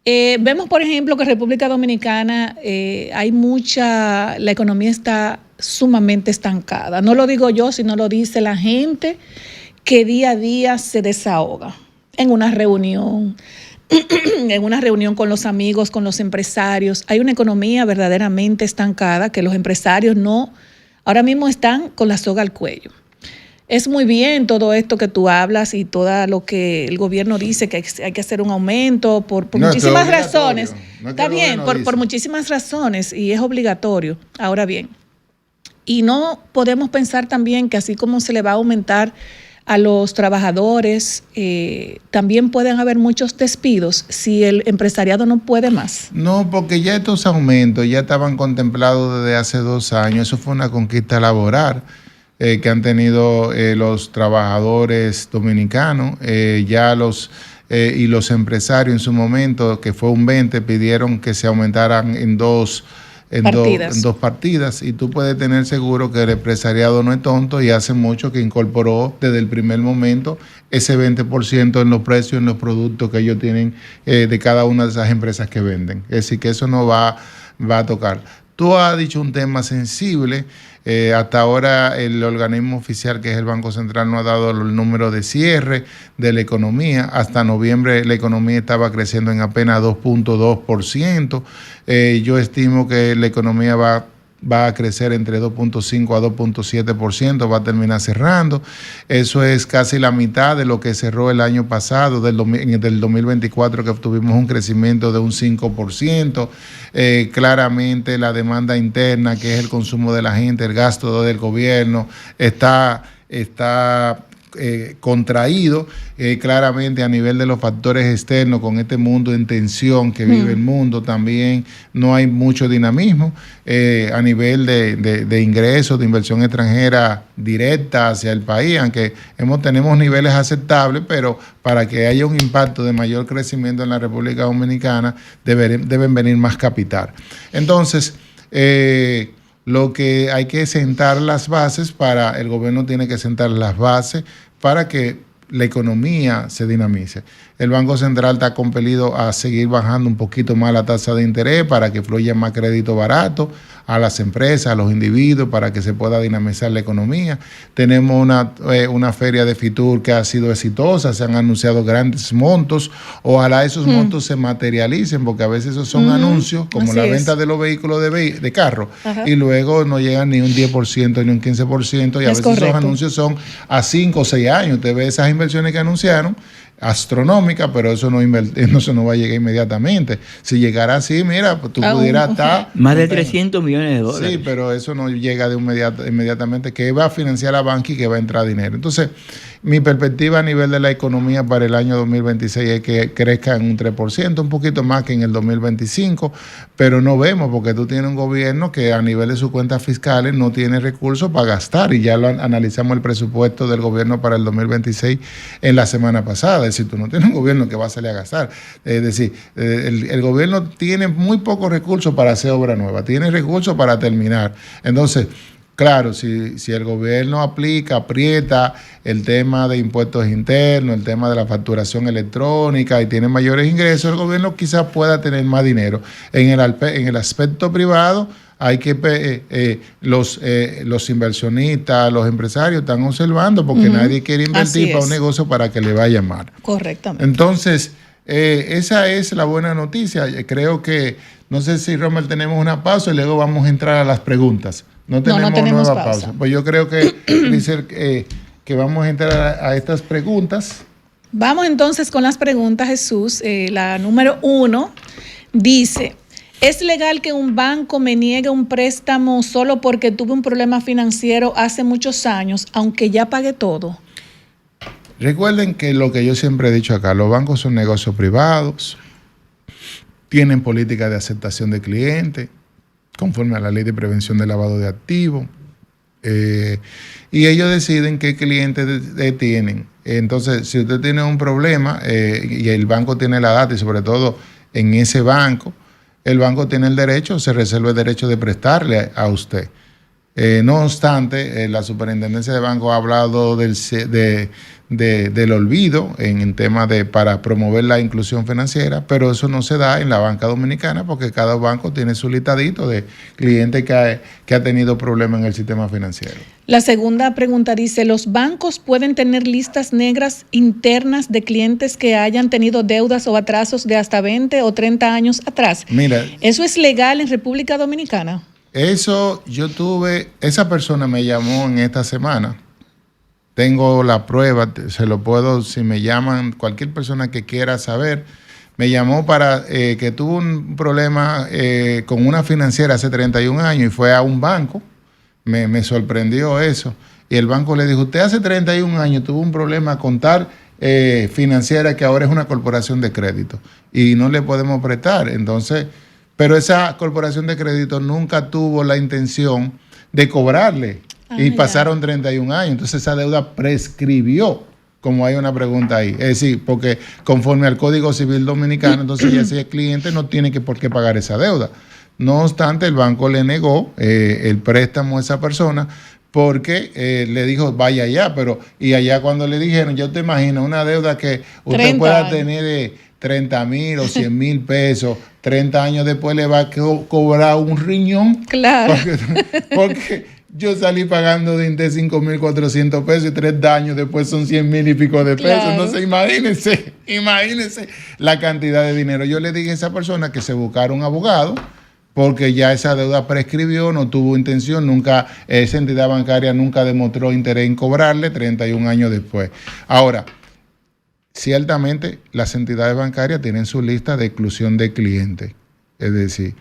Vemos, por ejemplo, que en República Dominicana la economía está sumamente estancada. No lo digo yo, sino lo dice la gente que día a día se desahoga en una reunión con los amigos, con los empresarios. Hay una economía verdaderamente estancada que los empresarios ahora mismo están con la soga al cuello. Es muy bien todo esto que tú hablas y todo lo que el gobierno dice, que hay que hacer un aumento por muchísimas razones. Está bien, por muchísimas razones, y es obligatorio. Ahora bien, y no podemos pensar también que así como se le va a aumentar a los trabajadores, también pueden haber muchos despidos si el empresariado no puede más. No, porque ya estos aumentos ya estaban contemplados desde hace 2 años. Eso fue una conquista laboral que han tenido los trabajadores dominicanos. Y los empresarios en su momento, que fue un 20, pidieron que se aumentaran en dos partidas, y tú puedes tener seguro que el empresariado no es tonto y hace mucho que incorporó desde el primer momento ese 20% en los precios, en los productos que ellos tienen de cada una de esas empresas que venden. Es decir, que eso no va a tocar. Tú has dicho un tema sensible. Hasta ahora el organismo oficial, que es el Banco Central, no ha dado el número de cierre de la economía. Hasta noviembre la economía estaba creciendo en apenas 2.2%. Yo estimo que la economía va a crecer entre 2.5 a 2.7%, va a terminar cerrando. Eso es casi la mitad de lo que cerró el año pasado, del 2024, que tuvimos un crecimiento de un 5%. Claramente la demanda interna, que es el consumo de la gente, el gasto del gobierno, está contraído claramente a nivel de los factores externos, con este mundo en tensión que vive el mundo. También no hay mucho dinamismo a nivel de ingresos, de inversión extranjera directa hacia el país, aunque tenemos niveles aceptables, pero para que haya un impacto de mayor crecimiento en la República Dominicana deben venir más capital. Entonces, lo que hay que sentar las bases el gobierno tiene que sentar las bases para que la economía se dinamice. El Banco Central está compelido a seguir bajando un poquito más la tasa de interés para que fluya más crédito barato a las empresas, a los individuos, para que se pueda dinamizar la economía. Tenemos una feria de Fitur que ha sido exitosa, se han anunciado grandes montos. Ojalá esos montos se materialicen, porque a veces esos son anuncios, como la venta de los vehículos de carro, y luego no llegan ni un 10% ni un 15%, y a veces esos anuncios son a 5 o 6 años. Usted ve esas inversiones que anunciaron, astronómica, pero eso no va a llegar inmediatamente. Si llegara así, mira, pues tú pudieras estar... Más de 300 millones de dólares. Sí, pero eso no llega inmediatamente, que va a financiar la banca y que va a entrar dinero. Entonces, mi perspectiva a nivel de la economía para el año 2026 es que crezca en un 3%, un poquito más que en el 2025, pero no vemos, porque tú tienes un gobierno que a nivel de sus cuentas fiscales no tiene recursos para gastar, y ya analizamos el presupuesto del gobierno para el 2026 en la semana pasada. Es decir, tú no tienes un gobierno que va a salir a gastar. Es decir, el gobierno tiene muy pocos recursos para hacer obra nueva, tiene recursos para terminar. Entonces, claro, si el gobierno aprieta el tema de impuestos internos, el tema de la facturación electrónica y tiene mayores ingresos, el gobierno quizás pueda tener más dinero. En el aspecto privado, hay que los inversionistas, los empresarios están observando, porque nadie quiere invertir para un negocio para que le vaya mal. Correctamente. Entonces, esa es la buena noticia. Creo que, no sé si, Rommel, tenemos una pausa y luego vamos a entrar a las preguntas. No tenemos nueva pausa. Pues yo creo que, que vamos a entrar a estas preguntas. Vamos entonces con las preguntas, Jesús. La número 1 dice: ¿es legal que un banco me niegue un préstamo solo porque tuve un problema financiero hace muchos años, aunque ya pagué todo? Recuerden que lo que yo siempre he dicho acá, los bancos son negocios privados, tienen política de aceptación de clientes, conforme a la ley de prevención de lavado de activos, y ellos deciden qué clientes tienen. Entonces, si usted tiene un problema y el banco tiene la data, y sobre todo en ese banco, el banco tiene el derecho, se reserva el derecho de prestarle a usted. No obstante, la Superintendencia de Bancos ha hablado del olvido en tema para promover la inclusión financiera, pero eso no se da en la banca dominicana, porque cada banco tiene su listadito de clientes que ha tenido problemas en el sistema financiero. La segunda pregunta dice: ¿los bancos pueden tener listas negras internas de clientes que hayan tenido deudas o atrasos de hasta 20 o 30 años atrás? Mira, ¿eso es legal en República Dominicana? Eso esa persona me llamó en esta semana. Tengo la prueba, se lo puedo, si me llaman, cualquier persona que quiera saber, me llamó para que tuvo un problema con una financiera hace 31 años y fue a un banco. Me sorprendió eso. Y el banco le dijo: usted hace 31 años tuvo un problema con tal financiera que ahora es una corporación de crédito y no le podemos prestar. Entonces, pero esa corporación de crédito nunca tuvo la intención de cobrarle. Y pasaron 31 años. Entonces esa deuda prescribió, como hay una pregunta ahí. Es decir, porque conforme al Código Civil Dominicano, entonces ya ese cliente no tiene por qué pagar esa deuda. No obstante, el banco le negó el préstamo a esa persona porque le dijo: vaya allá. Y allá cuando le dijeron, yo te imagino una deuda que usted pueda tener de 30,000 o 100,000 pesos, 30 años después le va a cobrar un riñón. Claro. Porque yo salí pagando de 5,400 pesos y 30 años después son 100,000 y pico de pesos. Claro. Entonces imagínense la cantidad de dinero. Yo le dije a esa persona que se buscara un abogado, porque ya esa deuda prescribió, no tuvo intención, nunca, esa entidad bancaria nunca demostró interés en cobrarle 31 años después. Ahora, ciertamente las entidades bancarias tienen su lista de exclusión de clientes. Es decir,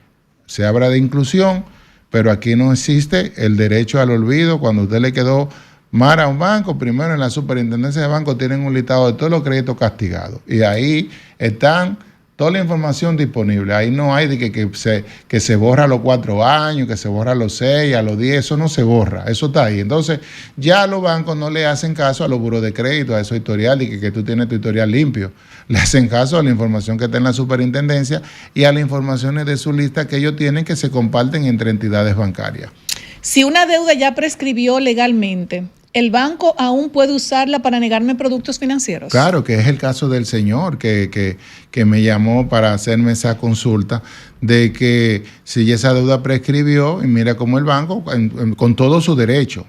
se habla de inclusión, pero aquí no existe el derecho al olvido. Cuando a usted le quedó Mara, un banco, primero en la superintendencia de banco tienen un listado de todos los créditos castigados. Y ahí están toda la información disponible. Ahí no hay de que se borra a los 4 años, que se borra a los 6, a los 10, eso no se borra, eso está ahí. Entonces, ya los bancos no le hacen caso a los buros de crédito, a esos historiales, y que tú tienes tu historial limpio. Le hacen caso a la información que está en la superintendencia y a las informaciones de su lista que ellos tienen que se comparten entre entidades bancarias. Si una deuda ya prescribió legalmente, ¿el banco aún puede usarla para negarme productos financieros? Claro, que es el caso del señor que me llamó para hacerme esa consulta de que si esa deuda prescribió, y mira cómo el banco, con todo su derecho,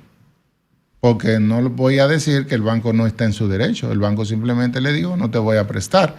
porque no le voy a decir que el banco no está en su derecho, el banco simplemente le digo, no te voy a prestar.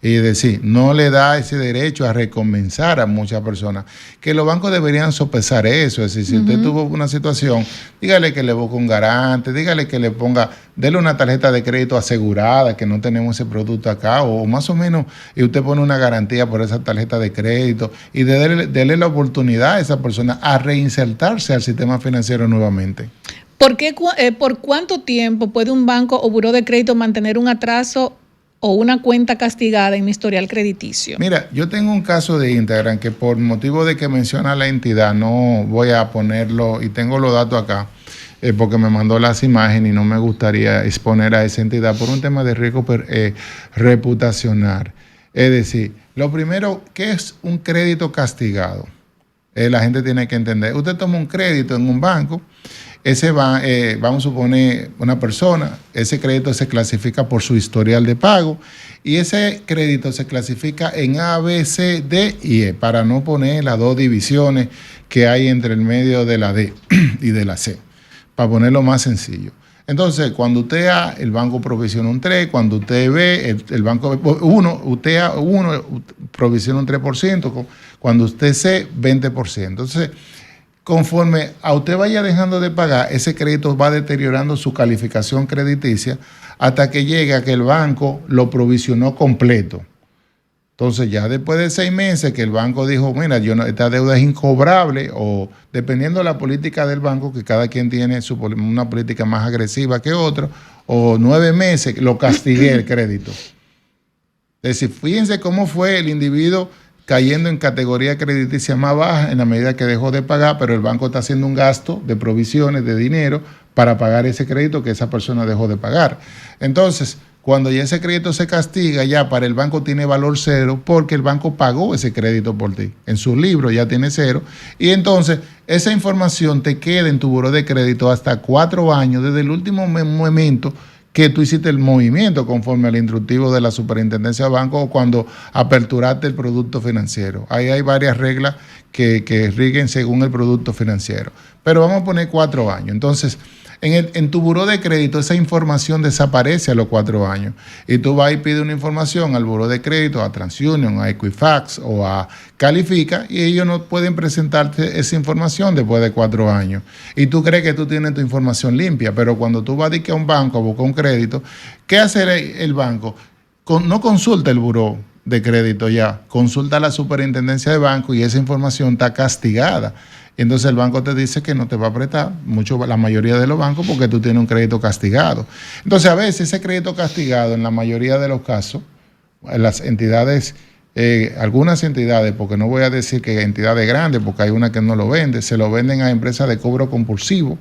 Y decir, no le da ese derecho a recompensar a muchas personas, que los bancos deberían sopesar eso. Es decir, si usted tuvo una situación, dígale que le busque un garante, dígale que le ponga, dele una tarjeta de crédito asegurada, que no tenemos ese producto acá, o más o menos, y usted pone una garantía por esa tarjeta de crédito, y dele la oportunidad a esa persona a reinsertarse al sistema financiero nuevamente. ¿Por cuánto tiempo puede un banco o buró de crédito mantener un atraso o una cuenta castigada en mi historial crediticio? Mira, yo tengo un caso de Instagram que por motivo de que menciona la entidad no voy a ponerlo, y tengo los datos acá, porque me mandó las imágenes y no me gustaría exponer a esa entidad por un tema de riesgo reputacional. Es decir, lo primero, ¿qué es un crédito castigado? La gente tiene que entender. Usted toma un crédito en un banco, vamos a suponer una persona, ese crédito se clasifica por su historial de pago y ese crédito se clasifica en A, B, C, D y E, para no poner las dos divisiones que hay entre el medio de la D y de la C, para ponerlo más sencillo. Entonces, cuando usted A, el banco provisiona un 3, cuando usted B, el banco usted A, 1 provisiona un 3%, cuando usted C, 20%. Entonces, conforme a usted vaya dejando de pagar, ese crédito va deteriorando su calificación crediticia hasta que llegue a que el banco lo provisionó completo. Entonces ya después de 6 meses que el banco dijo, mira, esta deuda es incobrable, o dependiendo de la política del banco, que cada quien tiene una política más agresiva que otro, o 9 meses, lo castigué el crédito. Es decir, fíjense cómo fue el individuo cayendo en categoría crediticia más baja en la medida que dejó de pagar, pero el banco está haciendo un gasto de provisiones, de dinero, para pagar ese crédito que esa persona dejó de pagar. Entonces, cuando ya ese crédito se castiga, ya para el banco tiene valor 0, porque el banco pagó ese crédito por ti. En su libro ya tiene 0, y entonces esa información te queda en tu buró de crédito hasta 4 años, desde el último momento que tú hiciste el movimiento conforme al instructivo de la Superintendencia de Banco o cuando aperturaste el producto financiero. Ahí hay varias reglas que rigen según el producto financiero. Pero vamos a poner 4 años. Entonces, en tu buró de crédito esa información desaparece a los 4 años. Y tú vas y pides una información al buró de crédito, a TransUnion, a Equifax o a Califica, y ellos no pueden presentarte esa información después de 4 años. Y tú crees que tú tienes tu información limpia, pero cuando tú vas a un banco a buscar un crédito, ¿qué hace el banco? No consulta el buró de crédito ya, consulta a la superintendencia de banco y esa información está castigada. Entonces el banco te dice que no te va a prestar, la mayoría de los bancos, porque tú tienes un crédito castigado. Entonces a veces ese crédito castigado, en la mayoría de los casos, las entidades, algunas entidades, porque no voy a decir que entidades grandes, porque hay una que no lo vende, se lo venden a empresas de cobro compulsivo,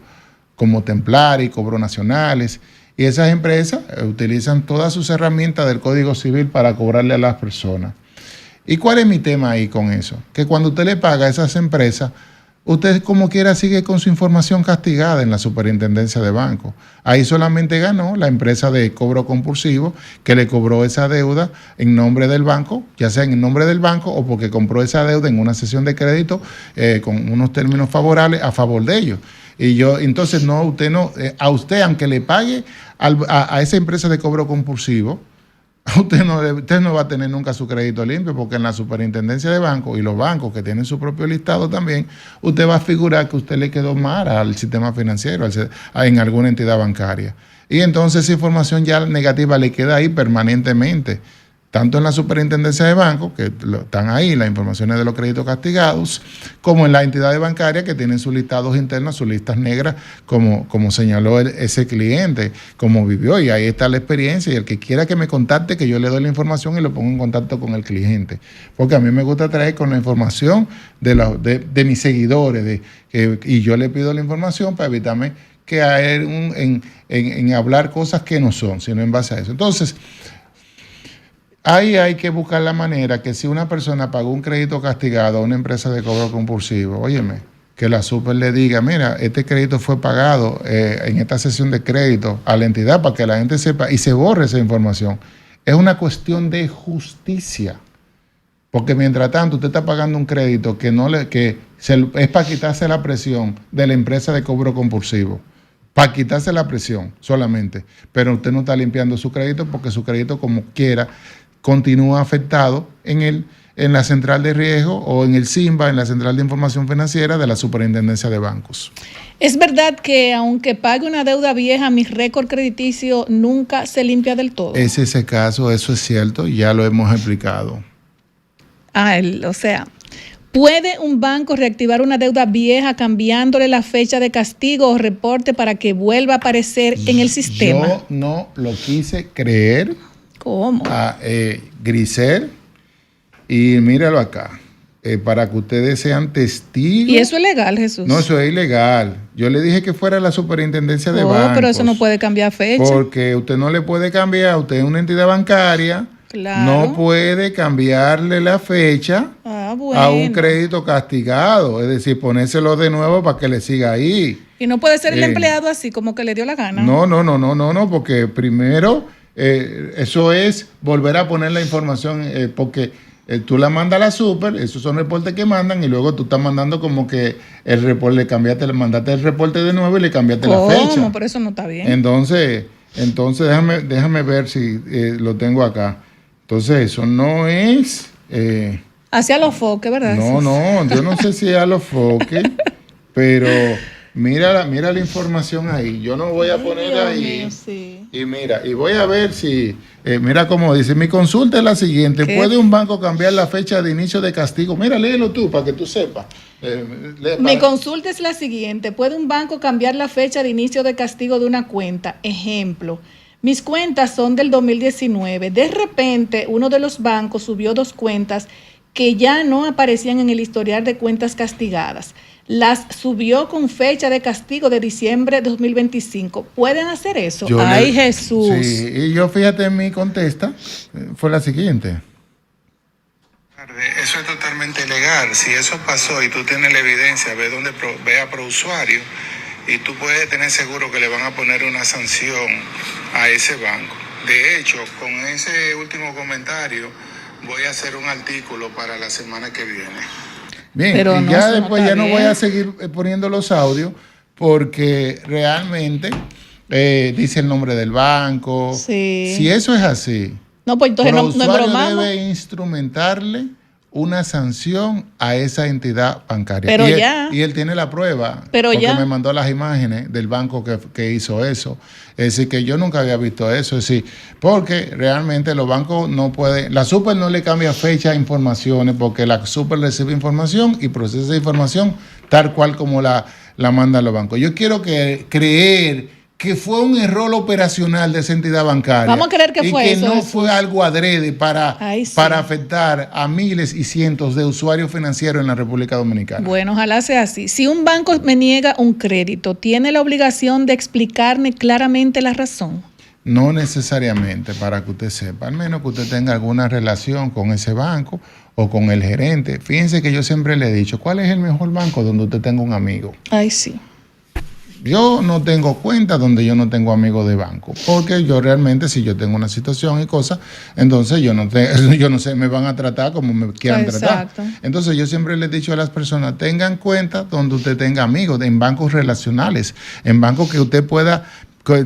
como Templar y Cobro Nacionales, y esas empresas utilizan todas sus herramientas del Código Civil para cobrarle a las personas. ¿Y cuál es mi tema ahí con eso? Que cuando usted le paga a esas empresas, usted como quiera sigue con su información castigada en la superintendencia de banco. Ahí solamente ganó la empresa de cobro compulsivo que le cobró esa deuda en nombre del banco, ya sea en nombre del banco o porque compró esa deuda en una sesión de crédito con unos términos favorables a favor de ellos. Entonces a usted, aunque le pague a esa empresa de cobro compulsivo, usted no va a tener nunca su crédito limpio, porque en la superintendencia de bancos y los bancos que tienen su propio listado también, usted va a figurar que usted le quedó mal al sistema financiero, en alguna entidad bancaria. Y entonces esa información ya negativa le queda ahí permanentemente. tanto en la superintendencia de bancos, que están ahí las informaciones de los créditos castigados, como en las entidades bancarias que tienen sus listados internos, sus listas negras, como señaló ese cliente, como vivió, y ahí está la experiencia, y el que quiera que me contacte, que yo le doy la información y lo pongo en contacto con el cliente, porque a mí me gusta traer con la información de mis seguidores, y yo le pido la información para evitarme caer en hablar cosas que no son, sino en base a eso. Entonces, ahí hay que buscar la manera que si una persona pagó un crédito castigado a una empresa de cobro compulsivo, óyeme, que la super le diga, mira, este crédito fue pagado en esta sesión de crédito a la entidad para que la gente sepa y se borre esa información. Es una cuestión de justicia. Porque mientras tanto usted está pagando un crédito es para quitarse la presión de la empresa de cobro compulsivo. Para quitarse la presión solamente. Pero usted no está limpiando su crédito porque su crédito, como quiera, continúa afectado en la central de riesgo o en el SINBA, en la central de información financiera de la Superintendencia de Bancos. Es verdad que aunque pague una deuda vieja, mi récord crediticio nunca se limpia del todo. Es ese caso, eso es cierto, ya lo hemos explicado. ¿Puede un banco reactivar una deuda vieja cambiándole la fecha de castigo o reporte para que vuelva a aparecer en el sistema? Yo no lo quise creer. ¿Cómo? Grisel, y míralo acá, para que ustedes sean testigos. ¿Y eso es legal, Jesús? No, eso es ilegal. Yo le dije que fuera la superintendencia de bancos. Pero eso no puede cambiar fecha. Porque usted no le puede cambiar, usted es una entidad bancaria. Claro. No puede cambiarle la fecha a un crédito castigado, es decir, ponérselo de nuevo para que le siga ahí. Y no puede ser el empleado así, como que le dio la gana. No, porque primero eso es volver a poner la información, porque tú la mandas a la super, esos son reportes que mandan, y luego tú estás mandando como que el reporte, le mandaste el reporte de nuevo y le cambiaste la fecha. ¿Cómo? Por eso no está bien. Entonces déjame ver si lo tengo acá. Entonces, eso no es... hacia los foques, ¿verdad? No, yo no sé si es a los foques, pero mira la información ahí. Yo no voy a poner Dios ahí. Mío, sí. Y voy a ver si... mira cómo dice, mi consulta es la siguiente. ¿Qué? ¿Puede un banco cambiar la fecha de inicio de castigo? Mira, léelo tú para que tú sepas. Mi consulta es la siguiente. ¿Puede un banco cambiar la fecha de inicio de castigo de una cuenta? Ejemplo... Mis cuentas son del 2019. De repente, uno de los bancos subió 2 cuentas que ya no aparecían en el historial de cuentas castigadas. Las subió con fecha de castigo de diciembre de 2025. ¿Pueden hacer eso? Jesús. Sí, y yo fíjate, mi contesta fue la siguiente. Eso es totalmente legal. Si eso pasó y tú tienes la evidencia, ve a ProUsuario. Y tú puedes tener seguro que le van a poner una sanción a ese banco. De hecho, con ese último comentario, voy a hacer un artículo para la semana que viene. Bien, pero y ya después ya no voy a seguir poniendo los audios, porque realmente dice el nombre del banco. Sí. Si eso es así, pues entonces no debe instrumentarle una sanción a esa entidad bancaria. Pero y él tiene la prueba, porque me mandó las imágenes del banco que hizo eso. Es decir, que yo nunca había visto eso. Es decir, porque realmente los bancos no pueden, la super no le cambia fecha a informaciones, porque la super recibe información y procesa esa información tal cual como la mandan los bancos. Yo quiero creer que fue un error operacional de esa entidad bancaria. Vamos a creer que fue eso. Y que no fue algo adrede para afectar a miles y cientos de usuarios financieros en la República Dominicana. Bueno, ojalá sea así. Si un banco me niega un crédito, ¿tiene la obligación de explicarme claramente la razón? No necesariamente, para que usted sepa, al menos que usted tenga alguna relación con ese banco o con el gerente. Fíjense que yo siempre le he dicho, ¿cuál es el mejor banco donde usted tenga un amigo? Sí. Yo no tengo cuenta donde yo no tengo amigos de banco, porque yo realmente, si yo tengo una situación y cosas, entonces yo no sé, me van a tratar como me quieran tratar. Entonces yo siempre les he dicho a las personas, tengan cuenta donde usted tenga amigos, en bancos relacionales, en bancos que usted pueda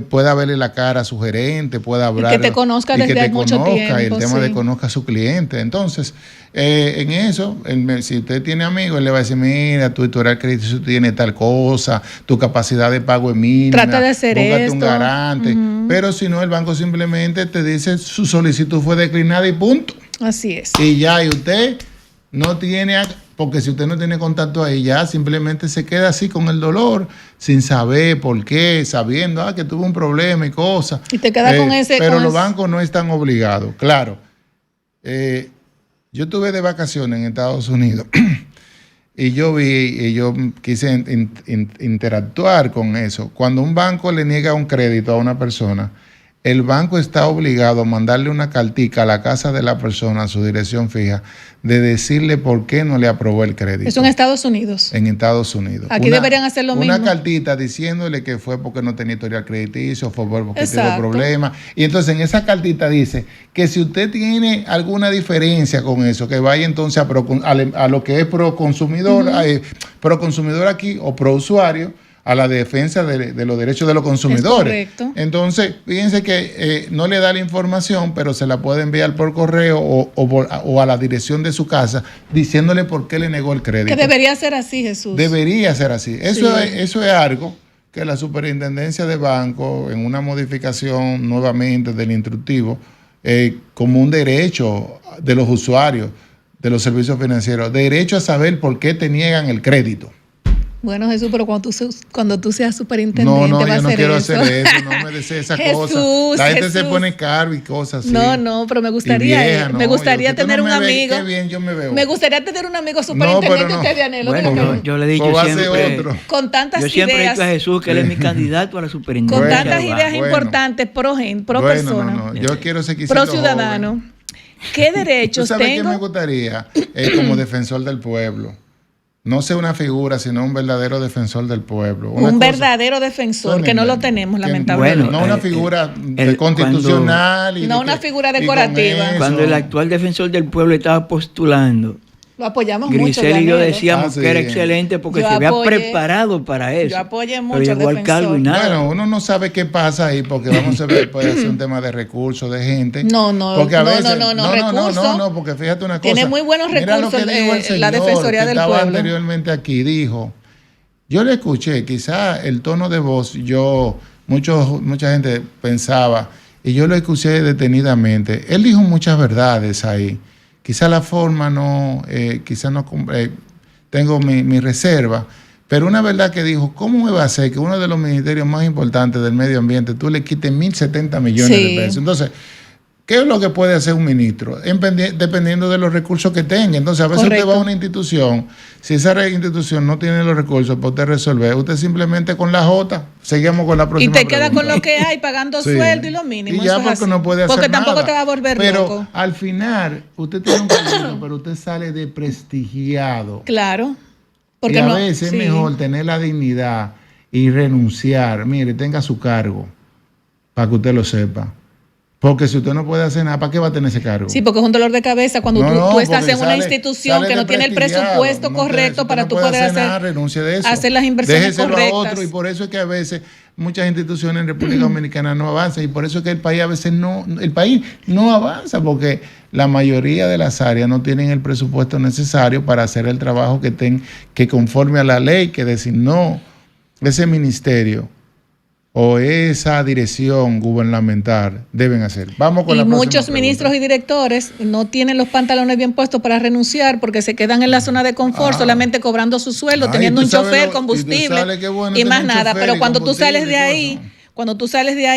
pueda verle la cara a su gerente, pueda hablar. Y que te conozca desde mucho tiempo. Y el tema de conozca a su cliente. Entonces, en eso, si usted tiene amigos, él le va a decir, mira, tu historial crediticio tiene tal cosa, tu capacidad de pago es mínima. Trata de hacer búscate esto. un garante. Pero si no, el banco simplemente te dice, su solicitud fue declinada y punto. Así es. Y ya, y usted no tiene... Porque si usted no tiene contacto ahí, ya simplemente se queda así con el dolor, sin saber por qué, sabiendo que tuvo un problema y cosas. Y te queda con ese... Pero los bancos no están obligados. Claro, yo estuve de vacaciones en Estados Unidos y yo quise interactuar con eso. Cuando un banco le niega un crédito a una persona, el banco está obligado a mandarle una cartica a la casa de la persona, a su dirección fija, de decirle por qué no le aprobó el crédito. Eso en Estados Unidos. En Estados Unidos. Aquí deberían hacer lo mismo. Una cartita diciéndole que fue porque no tenía historial crediticio, fue porque tuvo problemas. Y entonces en esa cartita dice que si usted tiene alguna diferencia con eso, que vaya entonces a lo que es pro consumidor aquí o pro usuario, a la defensa de los derechos de los consumidores. Es correcto. Entonces, fíjense que no le da la información, pero se la puede enviar por correo o a la dirección de su casa, diciéndole por qué le negó el crédito. Que debería ser así, Jesús. Debería ser así. Eso es algo que la Superintendencia de Banco, en una modificación nuevamente del instructivo, como un derecho de los usuarios de los servicios financieros, derecho a saber por qué te niegan el crédito. Bueno, Jesús, pero cuando tú seas superintendente va a yo no quiero eso. hacer eso, no me desee esa cosa. La gente se pone caro y cosas así. No, pero me gustaría tener un amigo. Qué bien yo me veo. Me gustaría tener un amigo superintendente usted, Vianelo. Bueno, yo le he dicho siempre, con tantas ideas. Yo siempre he dicho a Jesús que él es mi candidato a la superintendencia. Con tantas ideas importantes pro persona. No. Yo quiero ser pro ciudadano. Joven. ¿Qué derechos tengo? ¿Sabes qué me gustaría? Como defensor del pueblo. No sea una figura, sino un verdadero defensor del pueblo. Verdadero defensor, que no lo tenemos, lamentablemente. Bueno, no una figura constitucional. No una figura decorativa. Cuando el actual defensor del pueblo estaba postulando, lo apoyamos Grisel mucho. Y yo decíamos que era excelente porque se había preparado para eso. Yo apoyé mucho pero llegó al cargo y nada. Bueno, uno no sabe qué pasa ahí porque vamos a ver, puede ser un tema de recursos, de gente. No, porque a veces, recursos. Porque fíjate una cosa. Tiene muy buenos recursos la Defensoría del Pueblo. Estaba anteriormente aquí, dijo, yo le escuché, quizá el tono de voz, mucha gente pensaba, y yo lo escuché detenidamente. Él dijo muchas verdades ahí. Quizá la forma tengo mi reserva, pero una verdad que dijo, ¿cómo me va a hacer que uno de los ministerios más importantes del medio ambiente tú le quites 1.070 millones de pesos? Entonces, ¿qué es lo que puede hacer un ministro? Dependiendo de los recursos que tenga. Entonces, a veces usted va a una institución, si esa institución no tiene los recursos para usted resolver, usted simplemente con la J, seguimos con la próxima y te queda con lo que hay, pagando sueldo y lo mínimo. Y ya porque no puede hacer nada. Porque tampoco nada. te va a volver pero loco. Al final, usted tiene un camino, pero usted sale desprestigiado. Claro. Porque y a veces es mejor tener la dignidad y renunciar. Mire, tenga su cargo, para que usted lo sepa. Porque si usted no puede hacer nada, ¿para qué va a tener ese cargo? Sí, porque es un dolor de cabeza cuando tú estás en una institución que no tiene el presupuesto correcto para tú poder hacer las inversiones correctas. A otro, y por eso es que a veces muchas instituciones en República Dominicana no avanzan, y por eso es que el país a veces no avanza, porque la mayoría de las áreas no tienen el presupuesto necesario para hacer el trabajo que conforme a la ley que designó ese ministerio o esa dirección gubernamental deben hacer. Vamos con la próxima muchos ministros y directores no tienen los pantalones bien puestos para renunciar porque se quedan en la zona de confort, solamente cobrando su sueldo, teniendo un chofer, combustible y más nada. Pero cuando tú sales de ahí,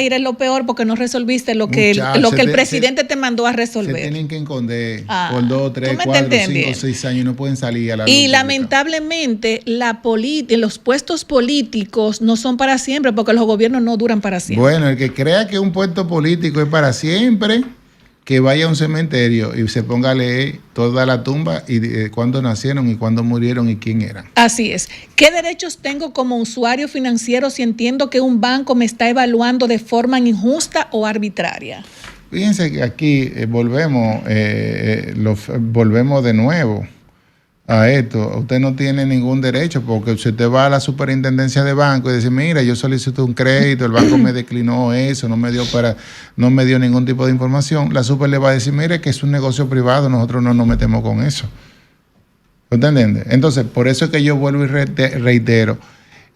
eres lo peor porque no resolviste lo que el presidente te mandó a resolver. Se tienen que esconder por 2, 3, 4, 5, 6 años y no pueden salir a la luz. Y lamentablemente los puestos políticos no son para siempre porque los gobiernos no duran para siempre. Bueno, el que crea que un puesto político es para siempre, que vaya a un cementerio y se ponga a leer toda la tumba y cuándo nacieron y cuándo murieron y quién eran. Así es. ¿Qué derechos tengo como usuario financiero si entiendo que un banco me está evaluando de forma injusta o arbitraria? Fíjense que aquí volvemos de nuevo a esto, usted no tiene ningún derecho, porque si usted va a la superintendencia de banco y dice, mira, yo solicité un crédito, el banco me declinó eso, no me dio ningún tipo de información, la super le va a decir, mire, que es un negocio privado, nosotros no nos metemos con eso. ¿Usted entiende? Entonces, por eso es que yo vuelvo y reitero,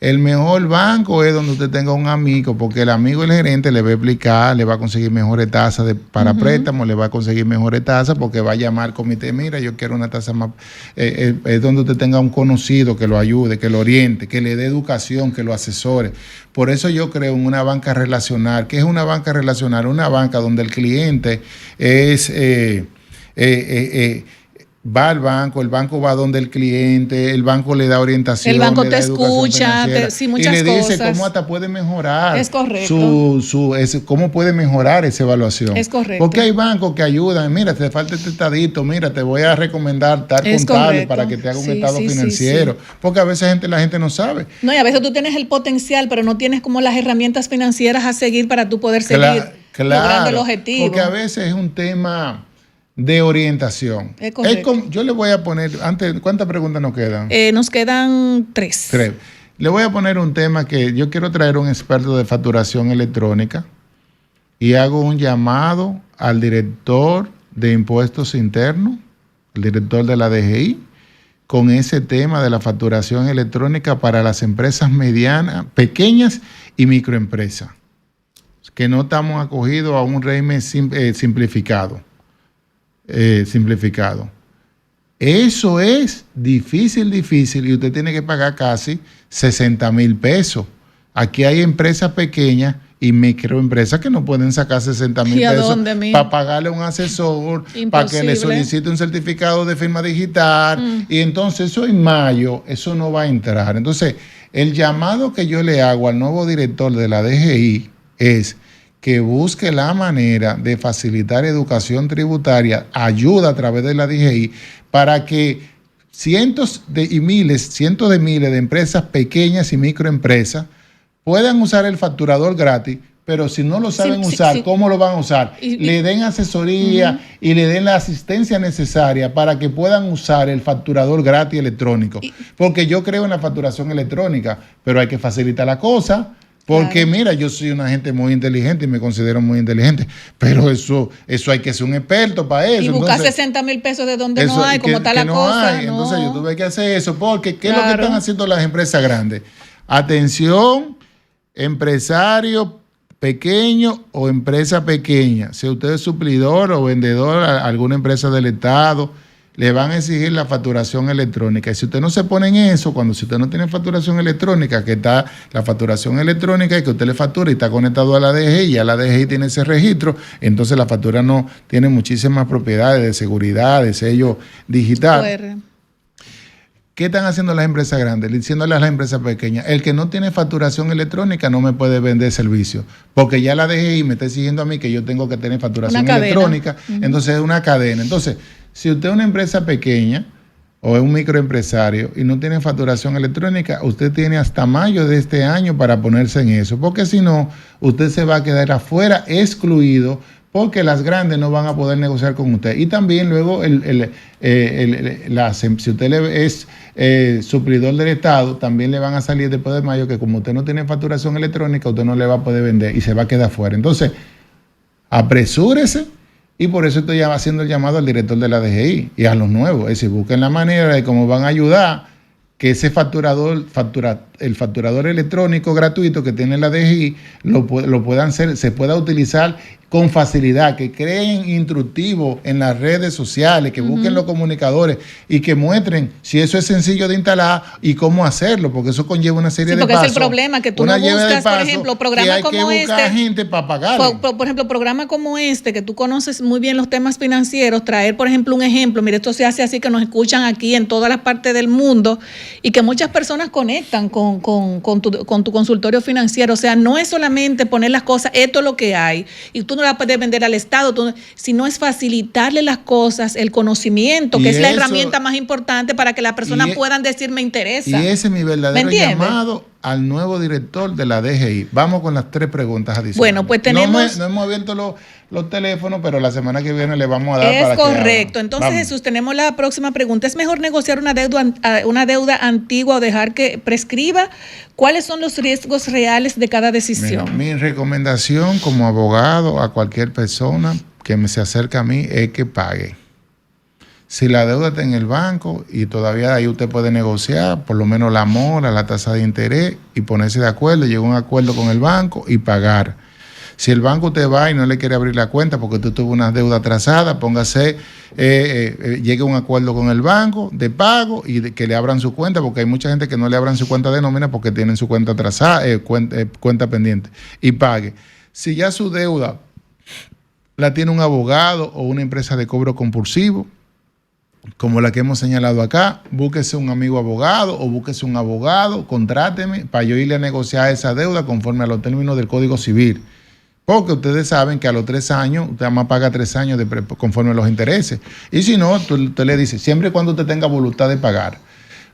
el mejor banco es donde usted tenga un amigo, porque el amigo del gerente le va a explicar, le va a conseguir mejores tasas para préstamos, le va a conseguir mejores tasas porque va a llamar al comité, mira, yo quiero una tasa más. Es donde usted tenga un conocido que lo ayude, que lo oriente, que le dé educación, que lo asesore. Por eso yo creo en una banca relacional. ¿Qué es una banca relacional? Una banca donde el cliente es... va al banco, el banco va donde el cliente, el banco le da orientación, el banco le te da escucha, muchas y le dice cosas. cómo hasta puede mejorar. Es correcto. Cómo puede mejorar esa evaluación. Es correcto. Porque hay bancos que ayudan, mira, te falta este estadito, mira, te voy a recomendar tal contable para que te haga un estado financiero. Sí. Porque a veces la gente no sabe. No, y a veces tú tienes el potencial, pero no tienes como las herramientas financieras a seguir para tú poder seguir logrando el objetivo. Porque a veces es un tema de orientación. Yo le voy a poner, ¿cuántas preguntas nos quedan? Nos quedan 3. Le voy a poner un tema que yo quiero traer un experto de facturación electrónica y hago un llamado al director de impuestos internos, el director de la DGI, con ese tema de la facturación electrónica para las empresas medianas, pequeñas y microempresas, que no estamos acogidos a un régimen simplificado. Eso es difícil y usted tiene que pagar casi 60,000 pesos. Aquí hay empresas pequeñas y microempresas que no pueden sacar 60,000 pesos para pagarle a un asesor, para que le solicite un certificado de firma digital. Y entonces eso en mayo, eso no va a entrar. Entonces, el llamado que yo le hago al nuevo director de la DGI es que busque la manera de facilitar educación tributaria, ayuda a través de la DGI, para que cientos de miles de empresas pequeñas y microempresas puedan usar el facturador gratis, pero si no lo saben usar, ¿cómo lo van a usar? Le den asesoría y le den la asistencia necesaria para que puedan usar el facturador gratis electrónico. Porque yo creo en la facturación electrónica, pero hay que facilitar la cosa. Porque mira, yo soy una gente muy inteligente y me considero muy inteligente, pero eso hay que ser un experto para eso. Y buscar 60,000 pesos de donde no hay, como está la cosa. Entonces yo tuve que hacer eso, porque ¿qué es lo que están haciendo las empresas grandes? Atención, empresario pequeño o empresa pequeña. Si usted es suplidor o vendedor a alguna empresa del Estado, le van a exigir la facturación electrónica. Y si usted no se pone en eso, si usted no tiene facturación electrónica, que está la facturación electrónica y que usted le factura y está conectado a la DGI, y ya la DGI tiene ese registro, entonces la factura no tiene muchísimas propiedades de seguridad, de sello digital. ¿Qué están haciendo las empresas grandes? Diciéndole a las empresas pequeñas, el que no tiene facturación electrónica no me puede vender servicio, porque ya la DGI me está exigiendo a mí que yo tengo que tener facturación electrónica, entonces es una cadena. Entonces, si usted es una empresa pequeña o es un microempresario y no tiene facturación electrónica, usted tiene hasta mayo de este año para ponerse en eso, porque si no, usted se va a quedar afuera, excluido, porque las grandes no van a poder negociar con usted. Y también luego, si usted es suplidor del Estado, también le van a salir después de mayo que como usted no tiene facturación electrónica, usted no le va a poder vender y se va a quedar afuera. Entonces, apresúrese. Y por eso estoy haciendo el llamado al director de la DGI y a los nuevos. Es decir, busquen la manera de cómo van a ayudar que ese el facturador electrónico gratuito que tiene la DGI lo puedan hacer, se pueda utilizar con facilidad, que creen instructivo en las redes sociales, que busquen los comunicadores y que muestren si eso es sencillo de instalar y cómo hacerlo, porque eso conlleva una serie de pasos. Porque es el problema, que tú no buscas, por ejemplo, programas como este. Hay que buscar gente para pagarle. Por ejemplo, programas como este, que tú conoces muy bien los temas financieros, traer, por ejemplo, un ejemplo, mire, esto se hace así, que nos escuchan aquí en todas las partes del mundo y que muchas personas conectan con tu consultorio financiero. O sea, no es solamente poner las cosas, esto es lo que hay, y tú no la puedes vender al Estado, sino es facilitarle las cosas, el conocimiento, que es la herramienta más importante para que las personas puedan decir me interesa. Y ese es mi verdadero llamado al nuevo director de la DGI. Vamos con las 3 preguntas adicionales. Bueno, pues tenemos... No hemos abierto los teléfonos, pero la semana que viene le vamos a dar para que... Es correcto. Entonces, vamos. Jesús, tenemos la próxima pregunta. ¿Es mejor negociar una deuda antigua o dejar que prescriba? ¿Cuáles son los riesgos reales de cada decisión? Mira, mi recomendación como abogado a cualquier persona que se acerque a mí es que pague. Si la deuda está en el banco y todavía ahí usted puede negociar, por lo menos la mora, la tasa de interés y ponerse de acuerdo, llegar a un acuerdo con el banco y pagar. Si el banco usted va y no le quiere abrir la cuenta porque usted tuvo una deuda atrasada, llegue a un acuerdo con el banco de pago y que le abran su cuenta, porque hay mucha gente que no le abran su cuenta de nómina porque tienen su cuenta atrasada, cuenta pendiente, y pague. Si ya su deuda la tiene un abogado o una empresa de cobro compulsivo, como la que hemos señalado acá, búsquese un amigo abogado o búsquese un abogado, contráteme para yo irle a negociar esa deuda conforme a los términos del Código Civil. Porque ustedes saben que a los 3 años, usted además paga 3 años conforme a los intereses. Y si no, usted le dice, siempre y cuando usted tenga voluntad de pagar.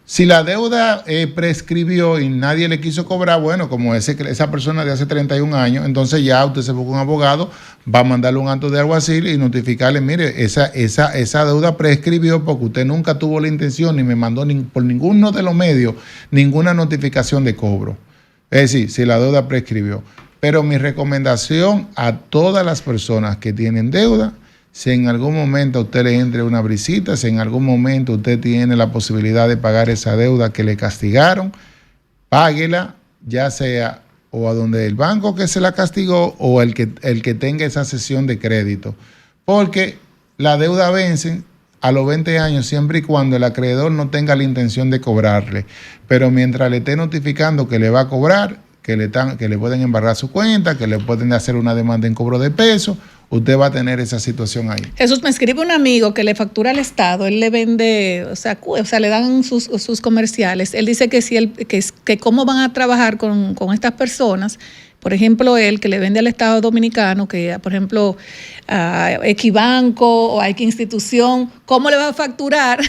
Si la deuda prescribió y nadie le quiso cobrar, bueno, como esa persona de hace 31 años, entonces ya usted se busca un abogado, va a mandarle un acto de alguacil y notificarle, mire, esa deuda prescribió porque usted nunca tuvo la intención ni me mandó por ninguno de los medios ninguna notificación de cobro. Es decir, si la deuda prescribió. Pero mi recomendación a todas las personas que tienen deuda, si en algún momento a usted le entre una brisita, si en algún momento usted tiene la posibilidad de pagar esa deuda que le castigaron, páguela, ya sea o a donde el banco que se la castigó o el que tenga esa cesión de crédito. Porque la deuda vence a los 20 años siempre y cuando el acreedor no tenga la intención de cobrarle. Pero mientras le esté notificando que le va a cobrar, que le pueden embarrar su cuenta, que le pueden hacer una demanda en cobro de peso, usted va a tener esa situación ahí. Jesús, me escribe un amigo que le factura al Estado, él le vende, o sea le dan sus comerciales. Él dice que cómo van a trabajar con estas personas. Por ejemplo, él que le vende al Estado Dominicano, que por ejemplo a Equibanco o a X institución, ¿cómo le va a facturar?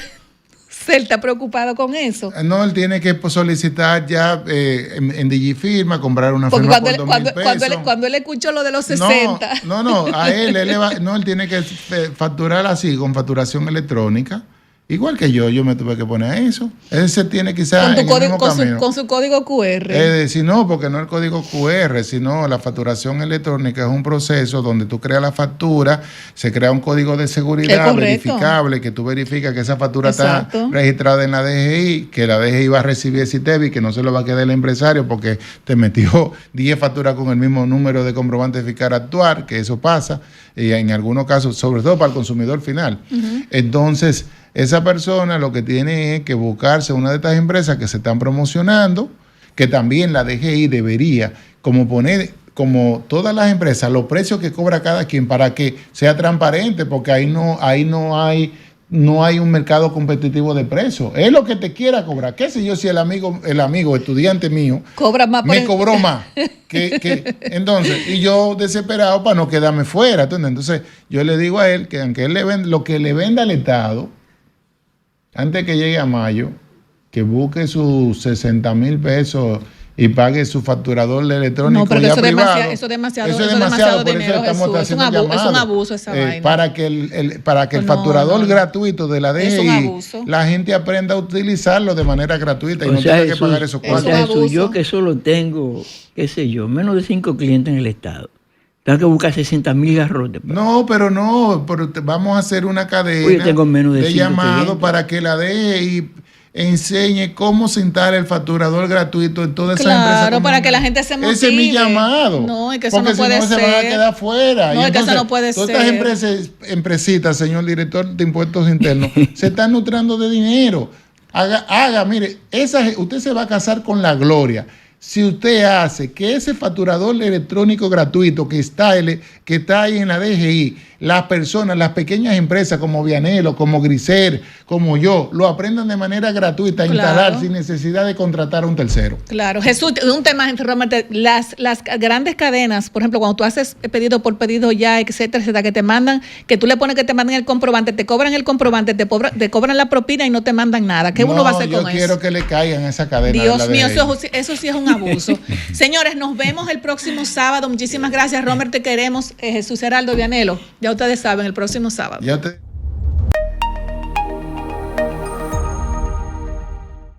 Él está preocupado con eso. No, él tiene que60 ya en Digifirma, comprar una firma por 2,000 pesos. Cuando él escuchó lo de los 60. No, a él tiene que facturar así, con facturación electrónica. Igual que yo me tuve que poner eso. Ese tiene quizás con su código QR. No, porque no el código QR, sino la facturación electrónica es un proceso donde tú creas la factura, se crea un código de seguridad verificable, que tú verificas que esa factura está registrada en la DGI, que la DGI va a recibir ese ITEVI, que no se lo va a quedar el empresario porque te metió 10 facturas con el mismo número de comprobante de eficacia actuar, que eso pasa, y en algunos casos, sobre todo para el consumidor final. Entonces, esa persona lo que tiene es que buscarse una de estas empresas que se están promocionando, que también la DGI debería como poner, como todas las empresas, los precios que cobra cada quien para que sea transparente, porque ahí no hay un mercado competitivo de precios. Es lo que te quiera cobrar. ¿Qué sé yo si el amigo estudiante mío cobra más me cobró más? Entonces, y yo desesperado para no quedarme fuera. Entonces, yo le digo a él que aunque él lo que le venda al Estado, antes que llegue a mayo, que busque sus 60,000 pesos y pague su facturador electrónico. No, pero ya eso privado. Eso es demasiado dinero, Jesús. Es un abuso esa vaina. Para que el facturador gratuito de la DGI, la gente aprenda a utilizarlo de manera gratuita y no tenga que pagar esos cuartos. Jesús, yo que solo tengo, menos de 5 clientes en el Estado. Tengo que buscar 60,000 garrotes. No, pero vamos a hacer una cadena de llamados para que la DGI enseñe cómo se instala el facturador gratuito en todas esas empresas. Claro, para que la gente se motive. Ese es mi llamado. No, es que eso no puede ser. Porque si no se van a quedar fuera. No, es que eso no puede ser. Todas estas empresitas, señor director de Impuestos Internos, se están nutriendo de dinero. Mire, usted se va a casar con la gloria. Si usted hace que ese facturador electrónico gratuito que está ahí en la DGI, las personas, las pequeñas empresas como Vianelo, como Grisel, como yo, lo aprendan de manera gratuita a instalar sin necesidad de contratar a un tercero. Claro. Jesús, un tema, las grandes cadenas, por ejemplo, cuando tú haces pedido por pedido ya, etcétera, que te mandan, que tú le pones que te manden el comprobante, te cobran el comprobante, te cobran la propina y no te mandan nada. ¿Qué uno va a hacer con eso? Yo quiero que le caigan a esa cadena. Dios mío, eso sí es un un abuso. Señores, nos vemos el próximo sábado. Muchísimas gracias, Romer, te queremos. Jesús Heraldo Vianelo, ya ustedes saben, el próximo sábado.